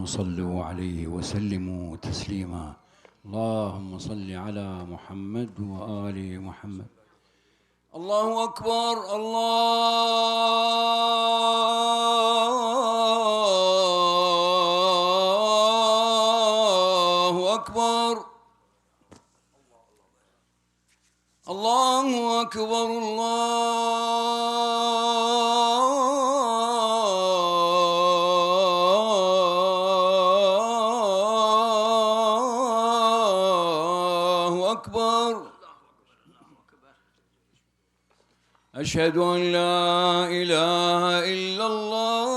صلوا عليه وسلموا تسليما. اللهم صل على محمد وآل محمد. الله أكبر. الله أكبر. الله أكبر. الله أكبر. أشهد أن لا إله إلا الله.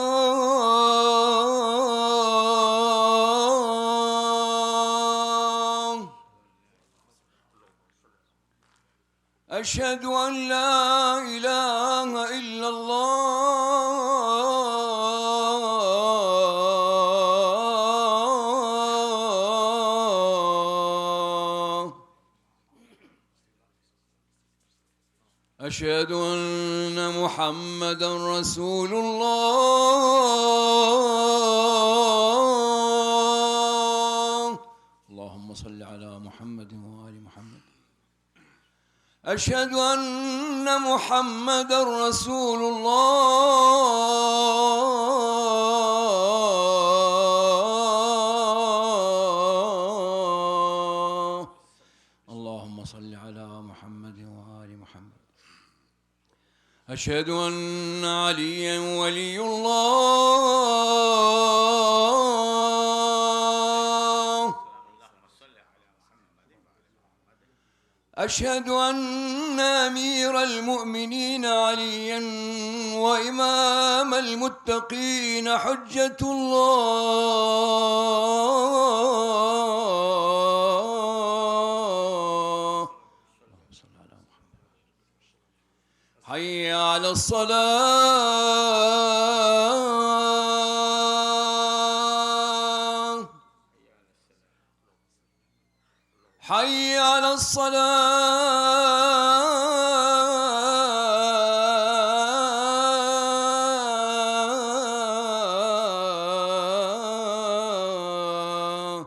أشهد أن لا إله إلا الله. أشهد أن محمدًا رسول الله. اللهم صل على محمد وآل محمد. أشهد أن محمدًا رسول الله. اللهم صل على محمد وآل محمد. أشهد أن عليا ولي الله. أشهد أن أمير المؤمنين عليا وإمام المتقين حجة الله. حي على الصلاة. حي على الصلاة.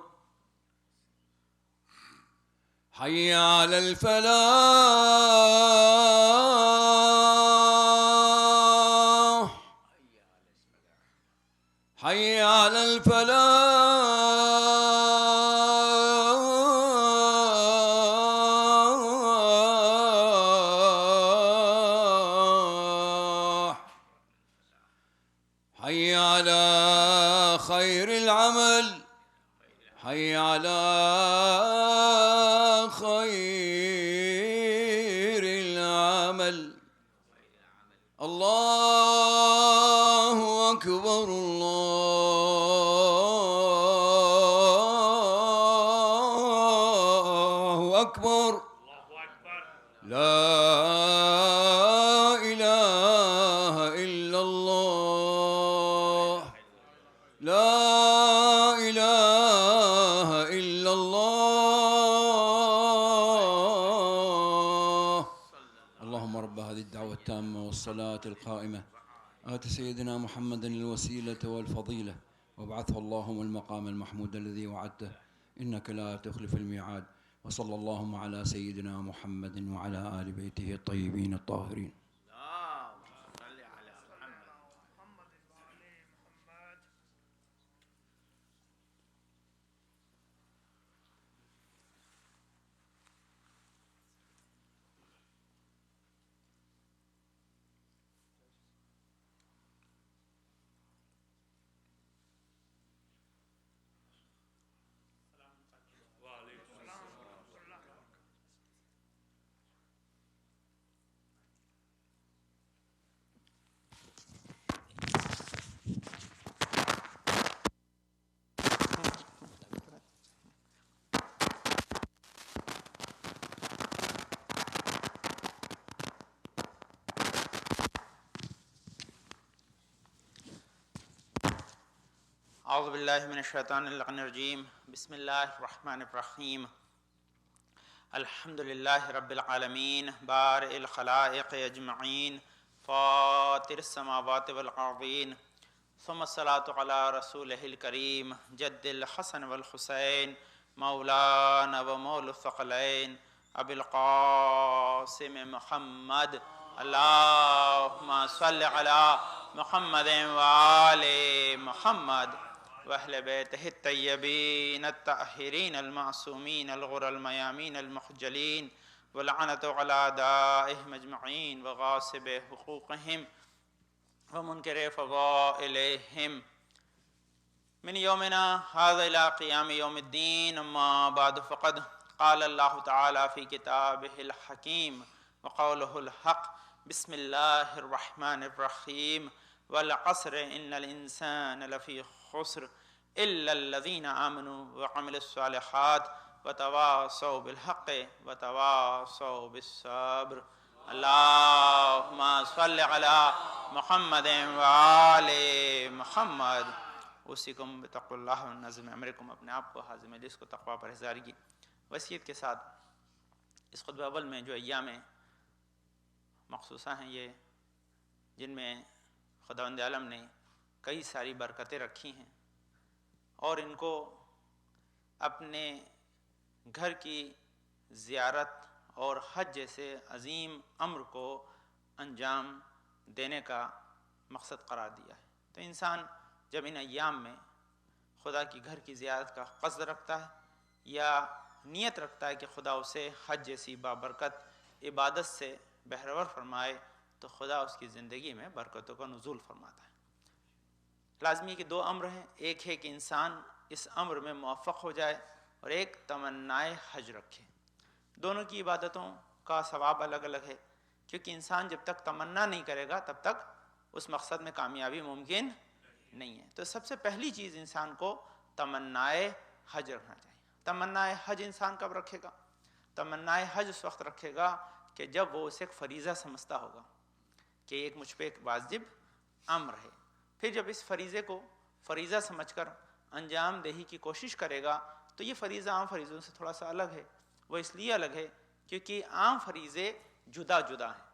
حي على الفلاح. حي على الفلاح. حي على خير العمل. حي على خير العمل. الله أكبر. الله أكبر. لا إله إلا الله. لا إله إلا الله. اللهم رب هذه الدعوة التامة والصلاة القائمة آت سيدنا محمد الوسيلة والفضيلة وابعثه اللهم المقام المحمود الذي وعدته إنك لا تخلف الميعاد. وصلى اللهم على سيدنا محمد وعلى آل بيته الطيبين الطاهرين. اعوذ باللہ من الشیطان اللعین الرجیم. بسم اللہ الرحمن الرحیم. الحمد للہ رب العالمین بارئ الخلائق اجمعین فاطر السماوات والارضین ثم الصلاة على رسوله الكريم جد الحسن والحسين مولانا ومولى الثقلين أبي القاسم محمد اللهم صل على محمد وآل محمد وأهل بيته الطيبين الطاهرين المعصومين الغر الميامين المخجلين واللعنة على أعدائهم أجمعين وغاصب حقوقهم ومنكر فضائلهم من يومنا هذا إلى قيام يوم الدين. أما بعد فقد قال الله تعالى في كتابه الحكيم وقوله الحق بسم الله الرحمن الرحيم والعصر إن الإنسان لفي خسر إلا الذين آمنوا وعملوا الصالحات وتواصوا بالحق وتواصوا بالصبر. اللهم صل على محمد وآل محمد. اوصیکم بتقوی اللہ و نظم امرکم. اپنے آپ کو حاضر مجلس کو تقوی پرہیزگاری کی وصیت کے ساتھ اس خطبہ اول میں جو ایام مخصوصہ ہیں یہ جن میں خداوند عالم نے کئی ساری برکتیں رکھی ہیں اور ان کو اپنے گھر کی زیارت اور حج جیسے عظیم امر کو انجام دینے کا مقصد قرار دیا ہے. تو انسان جب ان ایام میں خدا کی گھر کی زیارت کا قصد رکھتا ہے یا نیت رکھتا ہے کہ خدا اسے حج جیسی بابرکت عبادت سے بہرور فرمائے تو خدا اس کی زندگی میں برکتوں کا نزول فرماتا ہے. لازمی کہ دو امر ہیں، ایک ہے کہ انسان اس امر میں موفق ہو جائے اور ایک تمنائے حج رکھے. دونوں کی عبادتوں کا ثواب الگ الگ ہے کیونکہ انسان جب تک تمنا نہیں کرے گا تب تک اس مقصد میں کامیابی ممکن نہیں ہے. تو سب سے پہلی چیز انسان کو تمنائے حج رکھنا چاہیے. تمنائے حج انسان کب رکھے گا؟ تمنائے حج اس وقت رکھے گا کہ جب وہ اسے ایک فریضہ سمجھتا ہوگا کہ ایک مجھ پہ ایک واجب امر ہے. پھر جب اس فریضے کو فریضہ سمجھ کر انجام دہی کی کوشش کرے گا تو یہ فریضہ عام فریضوں سے تھوڑا سا الگ ہے. وہ اس لیے الگ ہے کیونکہ عام فریضے جدا جدا ہیں.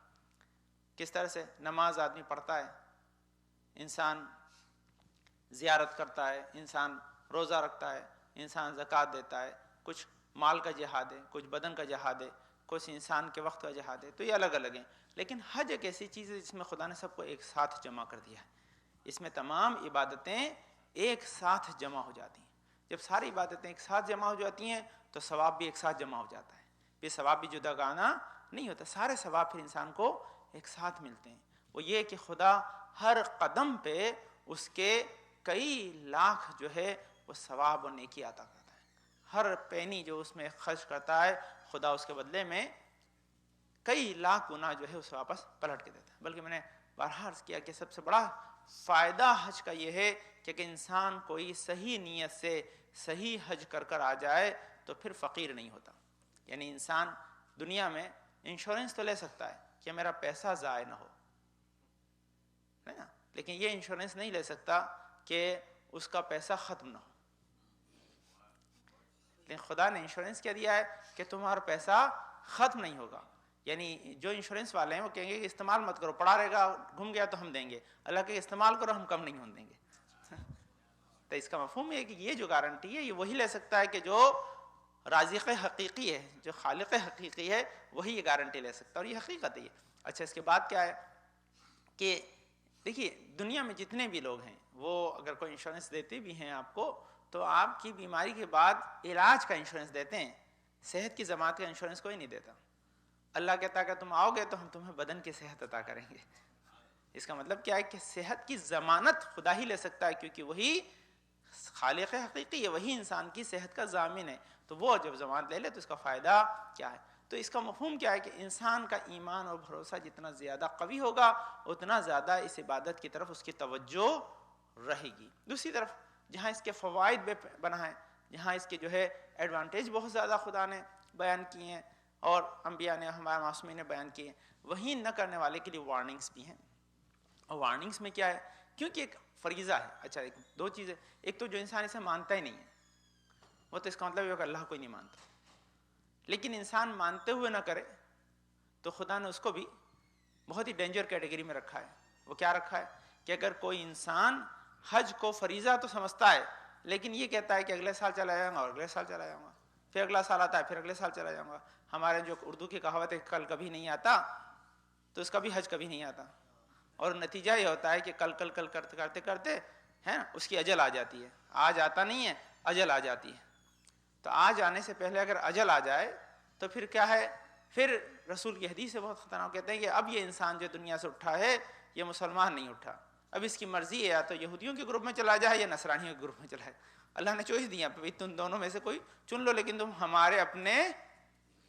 کس طرح سے نماز آدمی پڑھتا ہے، انسان زیارت کرتا ہے، انسان روزہ رکھتا ہے، انسان زکوٰۃ دیتا ہے، کچھ مال کا جہاد ہے، کچھ بدن کا جہاد ہے، کچھ انسان کے وقت کا جہاد ہے. تو یہ الگ الگ ہیں. لیکن حج ایک ایسی چیز ہے جس میں خدا نے سب کو ایک ساتھ جمع کر دیا ہے. اس میں تمام عبادتیں ایک ساتھ جمع ہو جاتی ہیں. جب ساری عبادتیں ایک ساتھ جمع ہو جاتی ہیں تو ثواب بھی ایک ساتھ جمع ہو جاتا ہے. پھر ثواب بھی جدا گانا نہیں ہوتا، سارے ثواب پھر انسان کو ایک ساتھ ملتے ہیں. وہ یہ کہ خدا ہر قدم پہ اس کے کئی لاکھ جو ہے وہ ثواب و نیکی عطا کرتا ہے. ہر پینی جو اس میں خرچ کرتا ہے خدا اس کے بدلے میں کئی لاکھ گنا جو ہے اسے واپس پلٹ کے دیتا ہے. بلکہ میں نے بارہا عرض کیا کہ سب سے بڑا فائدہ حج کا یہ ہے کہ انسان کوئی صحیح نیت سے صحیح حج کر کر آ جائے تو پھر فقیر نہیں ہوتا. یعنی انسان دنیا میں انشورنس تو لے سکتا ہے کہ میرا پیسہ ضائع نہ ہو، ہے نا، لیکن یہ انشورنس نہیں لے سکتا کہ اس کا پیسہ ختم نہ ہو. لیکن خدا نے انشورنس کیا دیا ہے کہ تمہارا پیسہ ختم نہیں ہوگا. یعنی جو انشورنس والے ہیں وہ کہیں گے کہ استعمال مت کرو، پڑا رہے گا، گھوم گیا تو ہم دیں گے. اللہ کہ استعمال کرو، ہم کم نہیں ہونے دیں گے. تو اس کا مفہوم ہے کہ یہ جو گارنٹی ہے یہ وہی لے سکتا ہے کہ جو رازق حقیقی ہے، جو خالق حقیقی ہے، وہی یہ گارنٹی لے سکتا ہے. اور یہ حقیقت ہے یہ. اچھا، اس کے بعد کیا ہے کہ دیکھیے دنیا میں جتنے بھی لوگ ہیں وہ اگر کوئی انشورنس دیتے بھی ہیں آپ کو تو آپ کی بیماری کے بعد علاج کا انشورنس دیتے ہیں، صحت کی ضمانت کا انشورنس کوئی نہیں دیتا. اللہ کہتا ہے کہ تم آؤ گے تو ہم تمہیں بدن کی صحت عطا کریں گے. اس کا مطلب کیا ہے کہ صحت کی ضمانت خدا ہی لے سکتا ہے کیونکہ وہی خالق حقیقی ہے، وہی انسان کی صحت کا ضامن ہے. تو وہ جب ضمانت لے لے تو اس کا فائدہ کیا ہے؟ تو اس کا مفہوم کیا ہے کہ انسان کا ایمان اور بھروسہ جتنا زیادہ قوی ہوگا اتنا زیادہ اس عبادت کی طرف اس کی توجہ رہے گی. دوسری طرف جہاں اس کے فوائد بنا ہے، جہاں اس کے جو ہے ایڈوانٹیج بہت زیادہ خدا نے بیان کیے ہیں اور انبیاء نے، ہمارے معصومین نے بیان کیے ہیں، وہی نہ کرنے والے کے لیے وارننگز بھی ہیں. اور وارننگز میں کیا ہے؟ کیونکہ ایک فریضہ ہے. اچھا، ایک دو چیزیں. ایک تو جو انسان اسے مانتا ہی نہیں ہے وہ تو اس کا مطلب یہ کہ اللہ کوئی نہیں مانتا. لیکن انسان مانتے ہوئے نہ کرے تو خدا نے اس کو بھی بہت ہی ڈینجر کیٹیگری میں رکھا ہے. وہ کیا رکھا ہے کہ اگر کوئی انسان حج کو فریضہ تو سمجھتا ہے، لیکن یہ کہتا ہے کہ اگلے سال چلا جاؤں گا اور اگلے سال چلا جاؤں گا، پھر اگلا سال آتا ہے پھر اگلے سال چلا جاؤں گا. ہمارے جو اردو کی کہاوت ہے کل کبھی نہیں آتا، تو اس کا بھی حج کبھی نہیں آتا، اور نتیجہ یہ ہوتا ہے کہ کل کل کل کرتے کرتے کرتے ہے نا اس کی اجل آ جاتی ہے. آج آتا نہیں ہے، اجل آ جاتی ہے. تو آج آنے سے پہلے اگر اجل آ جائے تو پھر کیا ہے، پھر رسول کی حدیث سے بہت خطرناک، کہتے ہیں کہ اب یہ انسان جو دنیا سے اٹھا ہے یہ مسلمان نہیں اٹھا، اب اس کی مرضی ہے یا تو یہودیوں کے گروپ میں چلا جائے یا نصرانیوں کے گروپ میں چلا جائے. اللہ نے چوائس دیا تم دونوں میں سے کوئی چن لو، لیکن تم ہمارے اپنے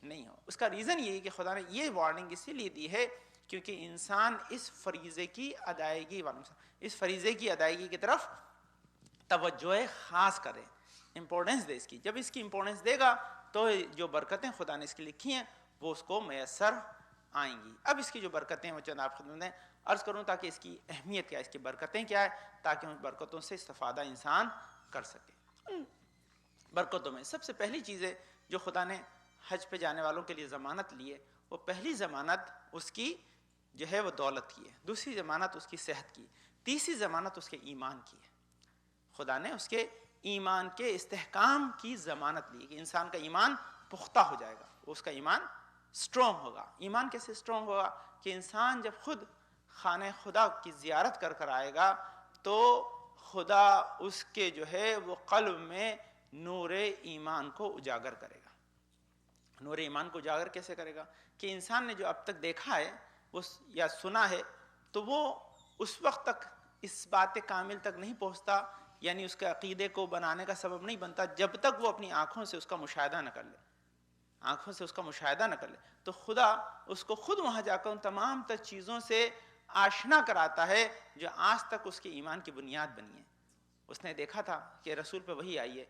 نہیں ہو. اس کا ریزن یہ ہے کہ خدا نے یہ وارننگ اسی لیے دی ہے کیونکہ انسان اس فریضے کی ادائیگی کی طرف توجہ خاص کرے، امپورٹنس دے اس کی. جب اس کی امپورٹنس دے گا تو جو برکتیں خدا نے اس کی لکھی ہیں وہ اس کو میسر آئیں گی. اب اس کی جو برکتیں ہیں وہ چند آپ خدمت میں عرض کروں تاکہ اس کی اہمیت کیا ہے، اس کی برکتیں کیا ہے، تاکہ ان برکتوں سے استفادہ انسان کر سکے. برکتوں میں سب سے پہلی چیز ہے جو خدا نے حج پہ جانے والوں کے لیے ضمانت لی ہے، وہ پہلی ضمانت اس کی جو ہے وہ دولت کی ہے، دوسری ضمانت اس کی صحت کی، تیسری ضمانت اس کے ایمان کی ہے. خدا نے اس کے ایمان کے استحکام کی ضمانت لی کہ انسان کا ایمان پختہ ہو جائے گا، اس کا ایمان سٹرونگ ہوگا. ایمان کیسے سٹرونگ ہوگا کہ انسان جب خود خانہ خدا کی زیارت کر کر آئے گا تو خدا اس کے جو ہے وہ قلب میں نور ایمان کو اجاگر کرے گا. نور ایمان کو اجاگر کیسے کرے گا کہ انسان نے جو اب تک دیکھا ہے وہ یا سنا ہے تو وہ اس وقت تک اس بات کامل تک نہیں پہنچتا، یعنی اس کے عقیدے کو بنانے کا سبب نہیں بنتا جب تک وہ اپنی آنکھوں سے اس کا مشاہدہ نہ کر لے. آنکھوں سے اس کا مشاہدہ نہ کر لے تو خدا اس کو خود وہاں جا کر ان تمام تر چیزوں سے آشنا کراتا ہے جو آج تک اس کے ایمان کی بنیاد بنی ہے. اس نے دیکھا تھا کہ رسول پہ وہی آئی ہے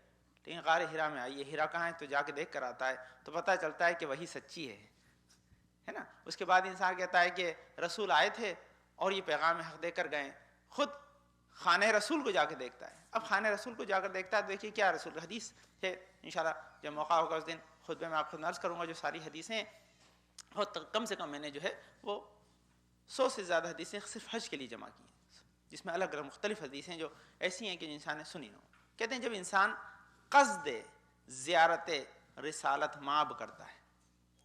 لیکن غار ہرا میں آئی ہے. ہرا کہاں ہے تو جا کے دیکھ کر آتا ہے تو پتہ چلتا ہے کہ وہی سچی ہے نا. اس کے بعد انسان کہتا ہے کہ رسول آئے تھے اور یہ پیغام حق دے کر گئے، خود خانہ رسول کو جا کے دیکھتا ہے. اب خانہ رسول کو جا کر دیکھتا ہے تو دیکھیے کیا رسول حدیث ہے، انشاءاللہ جب موقع ہوگا اس دن خطبے میں آپ کو عرض کروں گا جو ساری حدیثیں بہت کم سے کم میں نے جو ہے وہ 100 سے زیادہ حدیثیں صرف حج کے لیے جمع کی ہیں، جس میں الگ الگ مختلف حدیثیں جو ایسی ہیں کہ انسان نے سنی نہ ہو. کہتے ہیں جب انسان قصد زیارت رسالت مآب کرتا ہے،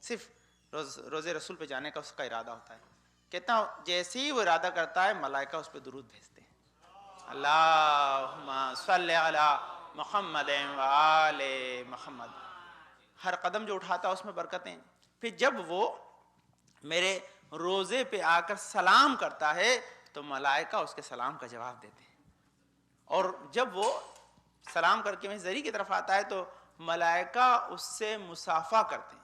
صرف روز رسول پہ جانے کا اس کا ارادہ ہوتا ہے، کہتا ہوں جیسے ہی وہ ارادہ کرتا ہے ملائکہ اس پہ درود بھیجتے ہیں، اللہم صلی علی محمد و آل محمد. ہر قدم جو اٹھاتا ہے اس میں برکتیں. پھر جب وہ میرے روزے پہ آ کر سلام کرتا ہے تو ملائکہ اس کے سلام کا جواب دیتے ہیں، اور جب وہ سلام کر کے میں زری کی طرف آتا ہے تو ملائکہ اس سے مصافحہ کرتے ہیں،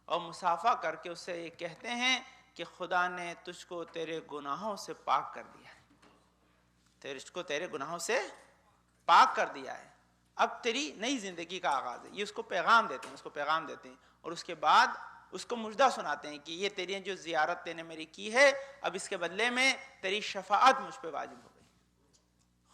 اور مصافحہ کر کے اس سے یہ کہتے ہیں کہ خدا نے تجھ کو تیرے گناہوں سے پاک کر دیا ہے، تجھ کو تیرے گناہوں سے پاک کر دیا ہے، اب تیری نئی زندگی کا آغاز ہے. یہ اس کو پیغام دیتے ہیں، اس کو پیغام دیتے ہیں، اور اس کے بعد اس کو مجدہ سناتے ہیں کہ یہ تیری جو زیارت نے میری کی ہے اب اس کے بدلے میں تیری شفاعت مجھ پہ واجب ہو گئی.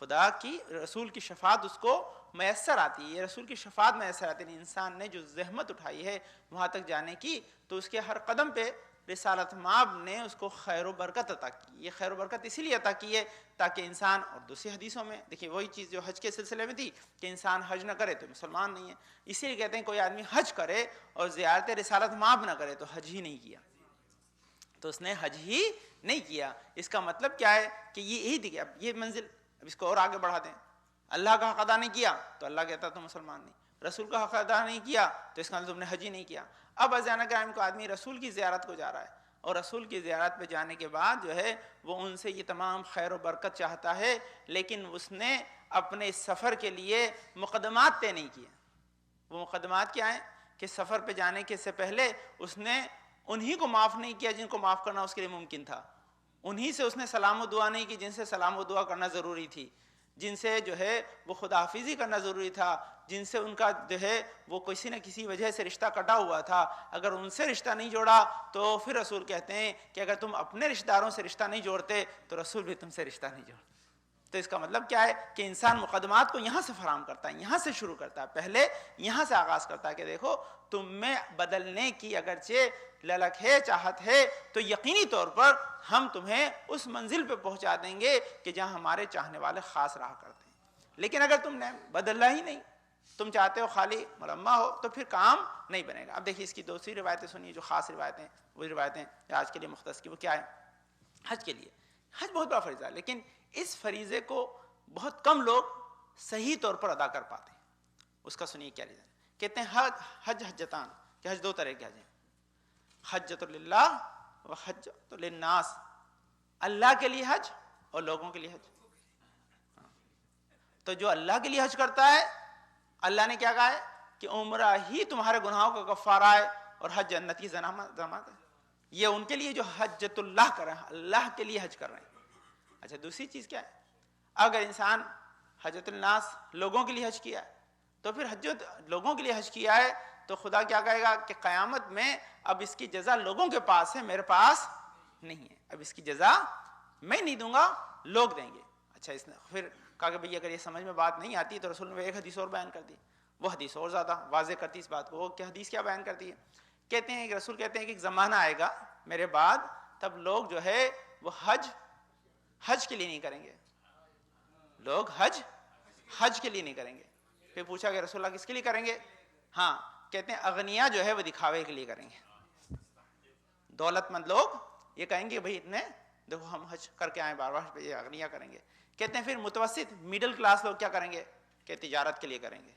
خدا کی رسول کی شفاعت اس کو میسر آتی ہے. یہ رسول کی شفاعت میسر آتی ہے. انسان نے جو زحمت اٹھائی ہے وہاں تک جانے کی تو اس کے ہر قدم پہ رسالت مآب نے اس کو خیر و برکت عطا کی. یہ خیر و برکت اسی لیے عطا کی ہے تاکہ انسان، اور دوسری حدیثوں میں دیکھیں وہی چیز جو حج کے سلسلے میں تھی کہ انسان حج نہ کرے تو مسلمان نہیں ہے. اسی لیے کہتے ہیں کوئی آدمی حج کرے اور زیارت رسالت مآب نہ کرے تو حج ہی نہیں کیا، تو اس نے حج ہی نہیں کیا. اس کا مطلب کیا ہے کہ یہی دیکھیں اب یہ منزل، اب اس کو اور آگے بڑھا دیں. اللہ کا حق ادا نہیں کیا تو اللہ کہتا تم مسلمان نہیں، رسول کا حق ادا نہیں کیا تو اس کا مطلب تم نے حج ہی نہیں کیا. اب ازیانہ کرام کو آدمی رسول کی زیارت کو جا رہا ہے اور رسول کی زیارت پہ جانے کے بعد جو ہے وہ ان سے یہ تمام خیر و برکت چاہتا ہے، لیکن اس نے اپنے سفر کے لیے مقدمات طے نہیں کیے. وہ مقدمات کیا ہیں کہ سفر پہ جانے کے سے پہلے اس نے انہی کو معاف نہیں کیا جن کو معاف کرنا اس کے لیے ممکن تھا، انہی سے اس نے سلام و دعا نہیں کی جن سے سلام و دعا کرنا ضروری تھی، جن سے جو ہے وہ خدا حافظی کرنا ضروری تھا، جن سے ان کا جو ہے وہ کسی نہ کسی وجہ سے رشتہ کٹا ہوا تھا. اگر ان سے رشتہ نہیں جوڑا تو پھر رسول کہتے ہیں کہ اگر تم اپنے رشتہ داروں سے رشتہ نہیں جوڑتے تو رسول بھی تم سے رشتہ نہیں جوڑتے. تو اس کا مطلب کیا ہے کہ انسان مقدمات کو یہاں سے فراہم کرتا ہے، یہاں سے شروع کرتا ہے، پہلے یہاں سے آغاز کرتا ہے کہ دیکھو تم میں بدلنے کی اگرچہ للک ہے، چاہت ہے، تو یقینی طور پر ہم تمہیں اس منزل پہ پہنچا دیں گے کہ جہاں ہمارے چاہنے والے خاص رہا کرتے ہیں۔ لیکن اگر تم نے بدلنا ہی نہیں، تم چاہتے ہو خالی مرمہ ہو، تو پھر کام نہیں بنے گا۔ اب دیکھیے اس کی دوسری روایتیں سنیے جو خاص روایتیں، وہی روایتیں آج کے لیے مختص کی، وہ کیا ہے؟ حج کے لیے۔ حج بہت بڑا فریضہ ہے، لیکن اس فریضے کو بہت کم لوگ صحیح طور پر ادا کر پاتے ہیں۔ اس کا سنیے کیا ریزن، کہتے ہیں حج حجتان، کہ حج دو طرح کے حج ہیں، حجۃ للہ و حجۃ للناس، اللہ کے لیے حج اور لوگوں کے لیے حج۔ تو جو اللہ کے لیے حج کرتا ہے، اللہ نے کیا کہا ہے کہ عمرہ ہی تمہارے گناہوں کا کفارہ ہے اور حج جنت کی ضمانت ہے۔ یہ ان کے لیے جو حجۃ اللہ کر رہے ہیں، اللہ کے لیے حج کر رہے ہیں۔ اچھا دوسری چیز کیا ہے، اگر انسان حجۃ الناس لوگوں کے لیے حج کیا ہے، تو پھر حجت لوگوں کے لیے حج کیا ہے تو خدا کیا کہے گا کہ قیامت میں اب اس کی جزا لوگوں کے پاس ہے، میرے پاس نہیں ہے، اب اس کی جزا میں نہیں دوں گا، لوگ دیں گے۔ اچھا اس نے پھر کہا کہ بھئی اگر یہ سمجھ میں بات نہیں آتی تو رسول نے ایک حدیث اور بیان کر دی، وہ حدیث اور زیادہ واضح کرتی اس بات کو۔ وہ کیا حدیث کیا بیان کرتی ہے؟ کہتے ہیں کہ رسول کہتے ہیں کہ ایک زمانہ آئے گا میرے بعد، تب لوگ جو ہے وہ حج کے لیے نہیں کریں گے، لوگ حج کے لیے نہیں کریں گے۔ پھر پوچھا کہ رسول اللہ کس کے لیے کریں گے؟ ہاں کہتے ہیں اغنیا جو ہے وہ دکھاوے کے لیے کریں گے، دولت مند لوگ یہ کہیں گے بھئی اتنے دیکھو ہم حج کر کے آئیں بار بار، یہ اغنیا کریں گے۔ کہتے ہیں پھر متوسط مڈل کلاس لوگ کیا کریں گے کہ تجارت کے لیے کریں گے،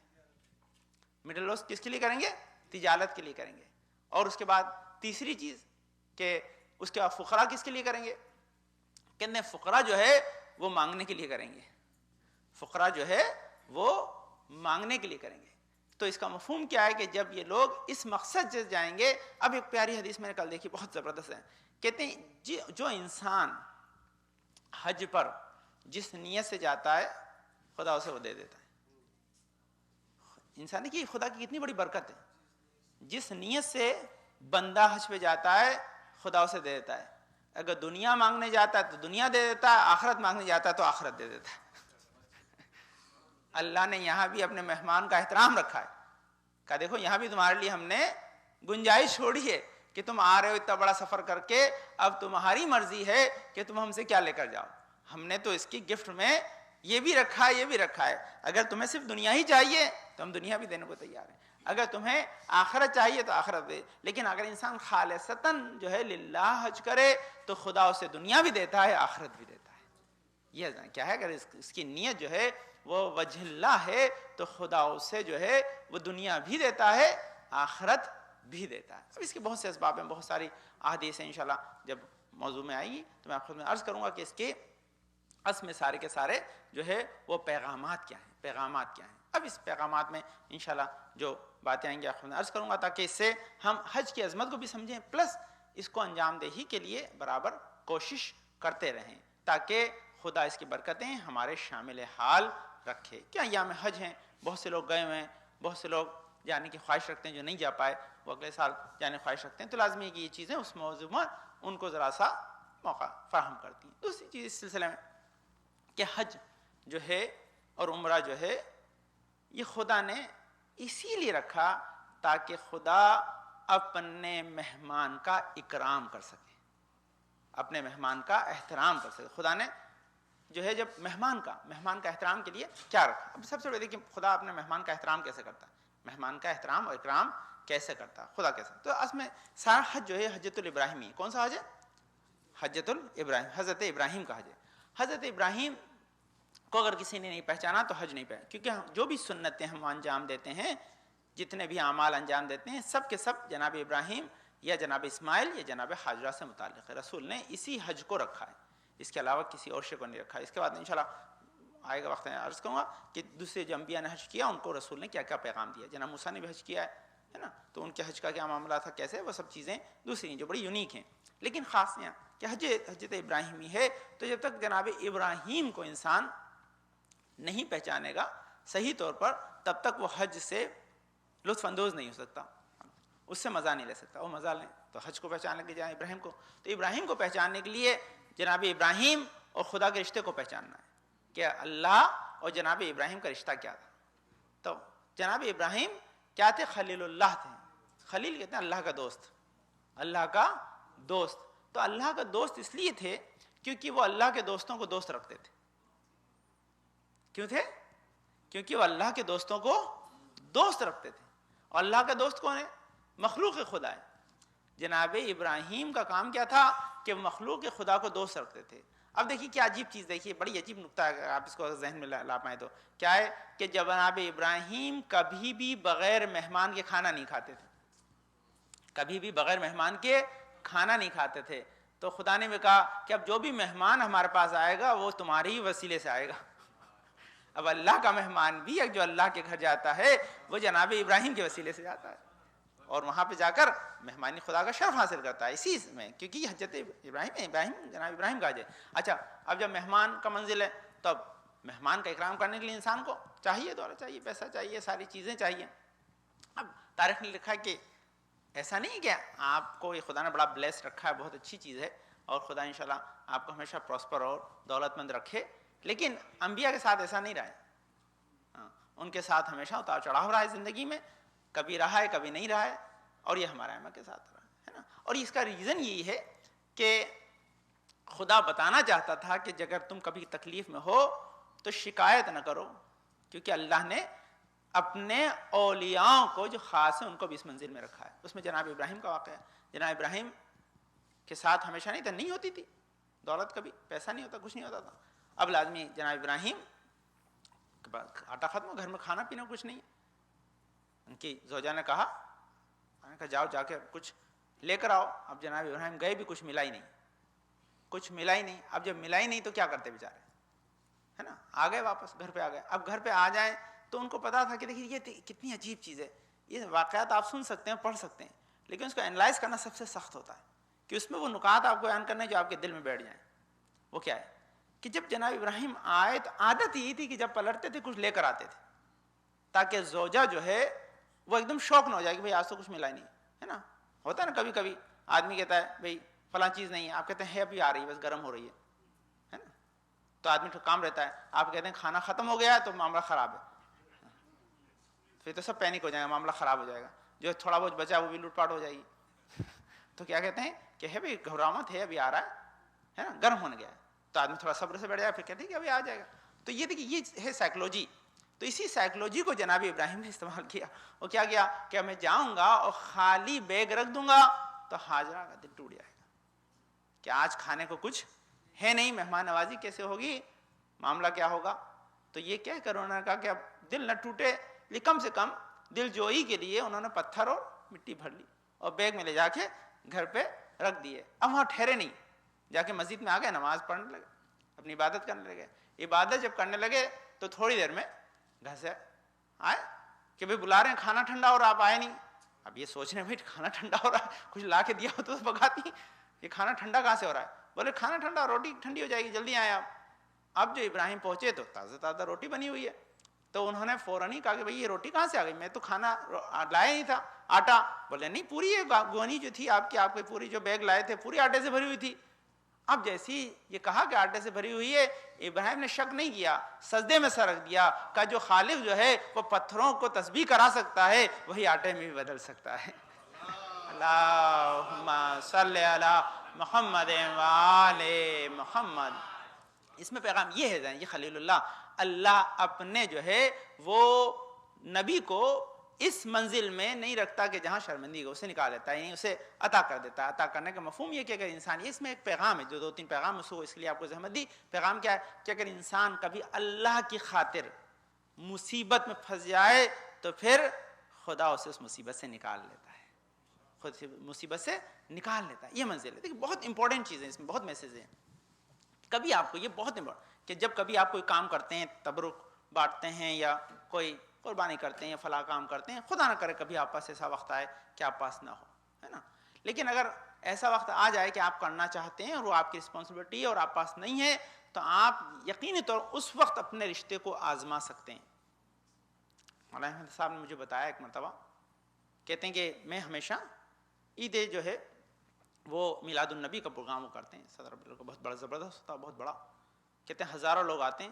مڈل کلاس کس کے لیے کریں گے؟ تجارت کے لیے کریں گے۔ اور اس کے بعد تیسری چیز کہ اس کے بعد فقراء کس کے لیے کریں گے؟ کہتے ہیں فقراء جو ہے وہ مانگنے کے لیے کریں گے، فقراء جو ہے وہ مانگنے کے لیے کریں گے۔ تو اس کا مفہوم کیا ہے کہ جب یہ لوگ اس مقصد سے جائیں گے، اب ایک پیاری حدیث میں نے کل دیکھی بہت زبردست ہے، کہتے ہیں جو انسان حج پر جس نیت سے جاتا ہے خدا اسے وہ دے دیتا ہے۔ انسان کی خدا کی کتنی بڑی برکت ہے، جس نیت سے بندہ حج پہ جاتا ہے خدا اسے دے دیتا ہے۔ اگر دنیا مانگنے جاتا ہے تو دنیا دے دیتا ہے، آخرت مانگنے جاتا ہے تو آخرت دے دیتا ہے۔ اللہ نے یہاں بھی اپنے مہمان کا احترام رکھا ہے، کہا دیکھو یہاں بھی تمہارے لیے ہم نے گنجائش چھوڑی ہے کہ تم آ رہے ہو اتنا بڑا سفر کر کے، اب تمہاری مرضی ہے کہ تم ہم سے کیا لے کر جاؤ۔ ہم نے تو اس کی گفٹ میں یہ بھی رکھا ہے، یہ بھی رکھا ہے۔ اگر تمہیں صرف دنیا ہی چاہیے تو ہم دنیا بھی دینے کو تیار ہیں، اگر تمہیں آخرت چاہیے تو آخرت دے۔ لیکن اگر انسان خالصتاً جو ہے للہ حج کرے تو خدا اسے دنیا بھی دیتا ہے، آخرت بھی دیتا ہے۔ یہ کیا ہے، اگر اس کی نیت جو ہے وہ وجہ اللہ ہے تو خدا اسے جو ہے وہ دنیا بھی دیتا ہے، آخرت بھی دیتا ہے۔ اب اس کے بہت سے اسباب ہیں، بہت ساری احادیث ہیں، انشاءاللہ جب موضوع میں آئے گی تو میں آپ کو عرض کروں گا کہ اس کے اصل میں سارے کے سارے جو ہے وہ پیغامات کیا ہیں، پیغامات کیا ہیں۔ اب اس پیغامات میں انشاءاللہ جو باتیں آئیں گی آپ کو عرض کروں گا تاکہ اس سے ہم حج کی عظمت کو بھی سمجھیں، پلس اس کو انجام دہی کے لیے برابر کوشش کرتے رہیں تاکہ خدا اس کی برکتیں ہمارے شامل حال رکھے۔ کیا ایام حج ہیں، بہت سے لوگ گئے ہوئے ہیں، بہت سے لوگ جانے کی خواہش رکھتے ہیں، جو نہیں جا پائے وہ اگلے سال جانے کی خواہش رکھتے ہیں، تو لازمی ہے کہ یہ چیزیں اس موضوع میں ان کو ذرا سا موقع فراہم کرتی ہیں۔ دوسری چیز اس سلسلے میں کہ حج جو ہے اور عمرہ جو ہے یہ خدا نے اسی لیے رکھا تاکہ خدا اپنے مہمان کا اکرام کر سکے، اپنے مہمان کا احترام کر سکے۔ خدا نے جو ہے جب مہمان کا احترام کے لیے کیا رکھا؟ اب سب سے پہلے دیکھیں خدا اپنے مہمان کا احترام کیسے کرتا ہے، مہمان کا احترام اور اکرام کیسے کرتا ہے خدا کیسے؟ تو اصل میں سارا حج جو ہے حجۃ الابراہیمی، کون سا حج ہے؟ حجۃ الابراہیم، حضرت ابراہیم کا حج ہے۔ حضرت ابراہیم کو اگر کسی نے نہیں پہچانا تو حج نہیں پہچانا، کیونکہ جو بھی سنتیں ہم انجام دیتے ہیں، جتنے بھی اعمال انجام دیتے ہیں، سب کے سب جناب ابراہیم یا جناب اسماعیل یا جناب حاجرہ سے متعلق ہے۔ رسول نے اسی حج کو رکھا ہے، اس کے علاوہ کسی اور شے کو نہیں رکھا ہے۔ اس کے بعد انشاءاللہ آئے گا وقت میں عرض کروں گا کہ دوسرے جو انبیاء نے حج کیا ان کو رسول نے کیا کیا پیغام دیا۔ جناب موسیٰ نے بھی حج کیا ہے نا، تو ان کے حج کا کیا معاملہ تھا، کیسے، وہ سب چیزیں دوسری ہیں جو بڑی یونیک ہیں۔ لیکن خاص یہاں کہ حجت ابراہیمی ہے، تو جب تک جناب ابراہیم کو انسان نہیں پہچانے گا صحیح طور پر، تب تک وہ حج سے لطف اندوز نہیں ہو سکتا، اس سے مزہ نہیں لے سکتا۔ وہ مزہ لیں تو حج کو پہچاننے کے جائیں ابراہیم کو، تو ابراہیم کو پہچاننے کے لیے جناب ابراہیم اور خدا کے رشتے کو پہچاننا ہے۔ کہ اللہ اور جناب ابراہیم کا رشتہ کیا تھا. تو جناب ابراہیم کیا تھے؟ خلیل اللہ تھے. خلیل کہتے ہیں اللہ کا دوست، اللہ کا دوست. تو اللہ کا دوست اس لیے تھے کیونکہ وہ اللہ کے دوستوں کو دوست رکھتے تھے. کیوں تھے؟ کیونکہ وہ اللہ کے دوستوں کو دوست رکھتے تھے. اور اللہ کا دوست کون ہے؟ مخلوق خدا ہے. جناب ابراہیم کا کام کیا تھا کہ مخلوق خدا کو دوست رکھتے تھے. اب دیکھیے کیا عجیب چیز، دیکھیے بڑی عجیب نکتہ ہے، آپ اس کو ذہن میں لا پائیں تو کیا ہے کہ جناب ابراہیم کبھی بھی بغیر مہمان کے کھانا نہیں کھاتے تھے. کبھی بھی بغیر مہمان کے کھانا نہیں کھاتے تھے. تو خدا نے بھی کہا کہ اب جو بھی مہمان ہمارے پاس آئے گا وہ تمہاری ہی وسیلے سے آئے گا. اب اللہ کا مہمان بھی جو اللہ کے گھر جاتا ہے وہ جناب ابراہیم کے وسیلے سے جاتا ہے اور وہاں پہ جا کر مہمانی خدا کا شرف حاصل کرتا ہے اسی میں، کیونکہ یہ حجت ابراہیم جناب ابراہیم کا ہے. اچھا اب جب مہمان کا منزل ہے تب مہمان کا اکرام کرنے کے لیے انسان کو چاہیے، دولت چاہیے، پیسہ چاہیے، ساری چیزیں چاہیے. اب تاریخ نے لکھا ہے کہ ایسا نہیں کہ آپ کو یہ خدا نے بڑا بلیس رکھا ہے، بہت اچھی چیز ہے اور خدا انشاءاللہ آپ کو ہمیشہ پراسپر اور دولت مند رکھے، لیکن انبیاء کے ساتھ ایسا نہیں رہا ہے. ان کے ساتھ ہمیشہ اتار چڑھاؤ رہا ہے زندگی میں، کبھی رہا ہے کبھی نہیں رہا ہے، اور یہ ہمارے ائمہ کے ساتھ رہا ہے نا. اور اس کا ریزن یہی ہے کہ خدا بتانا چاہتا تھا کہ اگر تم کبھی تکلیف میں ہو تو شکایت نہ کرو، کیونکہ اللہ نے اپنے اولیاء کو جو خاص ہے ان کو بھی اس منزل میں رکھا ہے. اس میں جناب ابراہیم کا واقعہ ہے. جناب ابراہیم کے ساتھ ہمیشہ نہیں ہوتی تھی دولت، کبھی پیسہ نہیں ہوتا، کچھ نہیں ہوتا تھا. اب لازمی جناب ابراہیم آٹا ختم ہو، گھر میں کھانا پینا کچھ نہیں. ان کی زوجہ نے کہا جاؤ جا کے کچھ لے کر آؤ. اب جناب ابراہیم گئے بھی کچھ ملا ہی نہیں، کچھ ملا ہی نہیں. اب جب ملا ہی نہیں تو کیا کرتے بیچارے، ہے نا، آ گئے واپس گھر پہ آ گئے. اب گھر پہ آ جائیں تو ان کو پتا تھا کہ دیکھیے یہ کتنی عجیب چیز ہے. یہ واقعات آپ سن سکتے ہیں، پڑھ سکتے ہیں، لیکن اس کو انالائز کرنا سب سے سخت ہوتا ہے کہ اس میں وہ نکات آپ کو بیان کرنے جو آپ کے دل میں بیٹھ جائیں. وہ کیا ہے کہ جب جناب ابراہیم آئے تو عادت یہی تھی کہ جب پلٹتے تھے کچھ لے کر آتے تھے تاکہ زوجہ جو ہے وہ ایک دم شوق نہ ہو جائے کہ بھئی آج تو کچھ ملا ہی نہیں، ہے نا. ہوتا ہے نا کبھی کبھی آدمی کہتا ہے بھئی فلاں چیز نہیں ہے، آپ کہتے ہیں ہے ابھی آ رہی ہے بس گرم ہو رہی ہے نا. تو آدمی تو کام رہتا ہے، آپ کہتے ہیں کھانا ختم ہو گیا ہے تو معاملہ خراب ہے، پھر تو سب پینک ہو جائے گا، معاملہ خراب ہو جائے گا، جو تھوڑا بہت بچا وہ بھی لوٹ پاٹ ہو جائے گی. تو کیا کہتے ہیں کہ ہے بھئی گھبراہٹ ہے، ابھی آ رہا ہے نا، گرم ہونے گیا ہے. تو آدمی تھوڑا صبر سے بیٹھ جائے، پھر کہتے ہیں کہ ابھی آ جائے گا. تو یہ دیکھیے یہ ہے سائیکلوجی. تو اسی سائیکلوجی کو جناب ابراہیم نے استعمال کیا. وہ کیا کیا کہ میں جاؤں گا اور خالی بیگ رکھ دوں گا تو حاجرہ کا دل ٹوٹ جائے گا کہ آج کھانے کو کچھ ہے نہیں، مہمان نوازی کیسے ہوگی، معاملہ کیا ہوگا. تو یہ کہہ کر انہوں نے کہا کہ اب دل نہ ٹوٹے، لیکن کم سے کم دل جوئی کے لیے انہوں نے پتھر اور مٹی بھر لی اور بیگ میں لے جا کے گھر پہ رکھ دیے. اب وہاں ٹھہرے نہیں، جا کے مسجد میں آ گئے، نماز پڑھنے لگے، اپنی عبادت کرنے لگے. عبادت جب کرنے لگے تو تھوڑی دیر میں گھر سے آئے کہ بھئی بلا رہے ہیں، کھانا ٹھنڈا اور آپ آئے نہیں. اب یہ سوچ رہے ہیں بھئی کھانا ٹھنڈا ہو رہا ہے، کچھ لا کے دیا ہو تو پکاتی، یہ کھانا ٹھنڈا کہاں سے ہو رہا ہے. بولے کھانا ٹھنڈا، روٹی ٹھنڈی ہو جائے گی، جلدی آئے آپ. اب جو ابراہیم پہنچے تو تازہ تازہ روٹی بنی ہوئی ہے. تو انہوں نے فوراً ہی کہا کہ بھئی یہ روٹی کہاں سے آ گئی، میں تو کھانا لایا نہیں تھا، آٹا. بولے نہیں، پوری یہ گونی جو تھی آپ کی پوری جو بیگ لائے تھے پوری آٹے سے بھری ہوئی تھی. اب جیسی یہ کہا کہ آٹے سے بھری ہوئی ہے، ابراہیم نے شک نہیں کیا، سجدے میں سر رکھ دیا، کہ جو خالق جو ہے وہ پتھروں کو تسبیح کرا سکتا ہے وہی آٹے میں بھی بدل سکتا ہے. اللہم صلی علی محمد وآل محمد. اس میں پیغام یہ ہے، یہ خلیل اللہ اپنے جو ہے وہ نبی کو اس منزل میں نہیں رکھتا کہ جہاں شرمندگی اسے نکال دیتا ہے، یعنی اسے عطا کر دیتا ہے. عطا کرنے کا مفہوم یہ کہ اگر انسان، اس میں ایک پیغام ہے، جو 2-3 پیغام اس کے لیے آپ کو زحمت دی. پیغام کیا ہے کہ اگر انسان کبھی اللہ کی خاطر مصیبت میں پھنس جائے تو پھر خدا اسے اس مصیبت سے نکال لیتا ہے، خود سے مصیبت سے نکال لیتا ہے. یہ منزل ہے. دیکھیں بہت امپورٹنٹ چیز ہے، اس میں بہت میسیج ہیں. کبھی آپ کو یہ بہت امپورٹنٹ کہ جب کبھی آپ کوئی کام کرتے ہیں، تبرک بانٹتے ہیں یا کوئی قربانی کرتے ہیں یا فلاں کام کرتے ہیں، خدا نہ کرے کبھی آپ پاس ایسا وقت آئے کہ آپ پاس نہ ہو، ہے نا. لیکن اگر ایسا وقت آ جائے کہ آپ کرنا چاہتے ہیں اور وہ آپ کی رسپانسبلٹی ہے اور آپ پاس نہیں ہے، تو آپ یقینی طور اس وقت اپنے رشتے کو آزما سکتے ہیں. مولانا احمد صاحب نے مجھے بتایا ایک مرتبہ، کہتے ہیں کہ میں ہمیشہ عید جو ہے وہ میلاد النبی کا پروگرام وہ کرتے ہیں، صدر عبداللہ کا بہت بڑا زبردست ہوتا ہے، بہت بڑا. کہتے ہیں ہزاروں لوگ آتے ہیں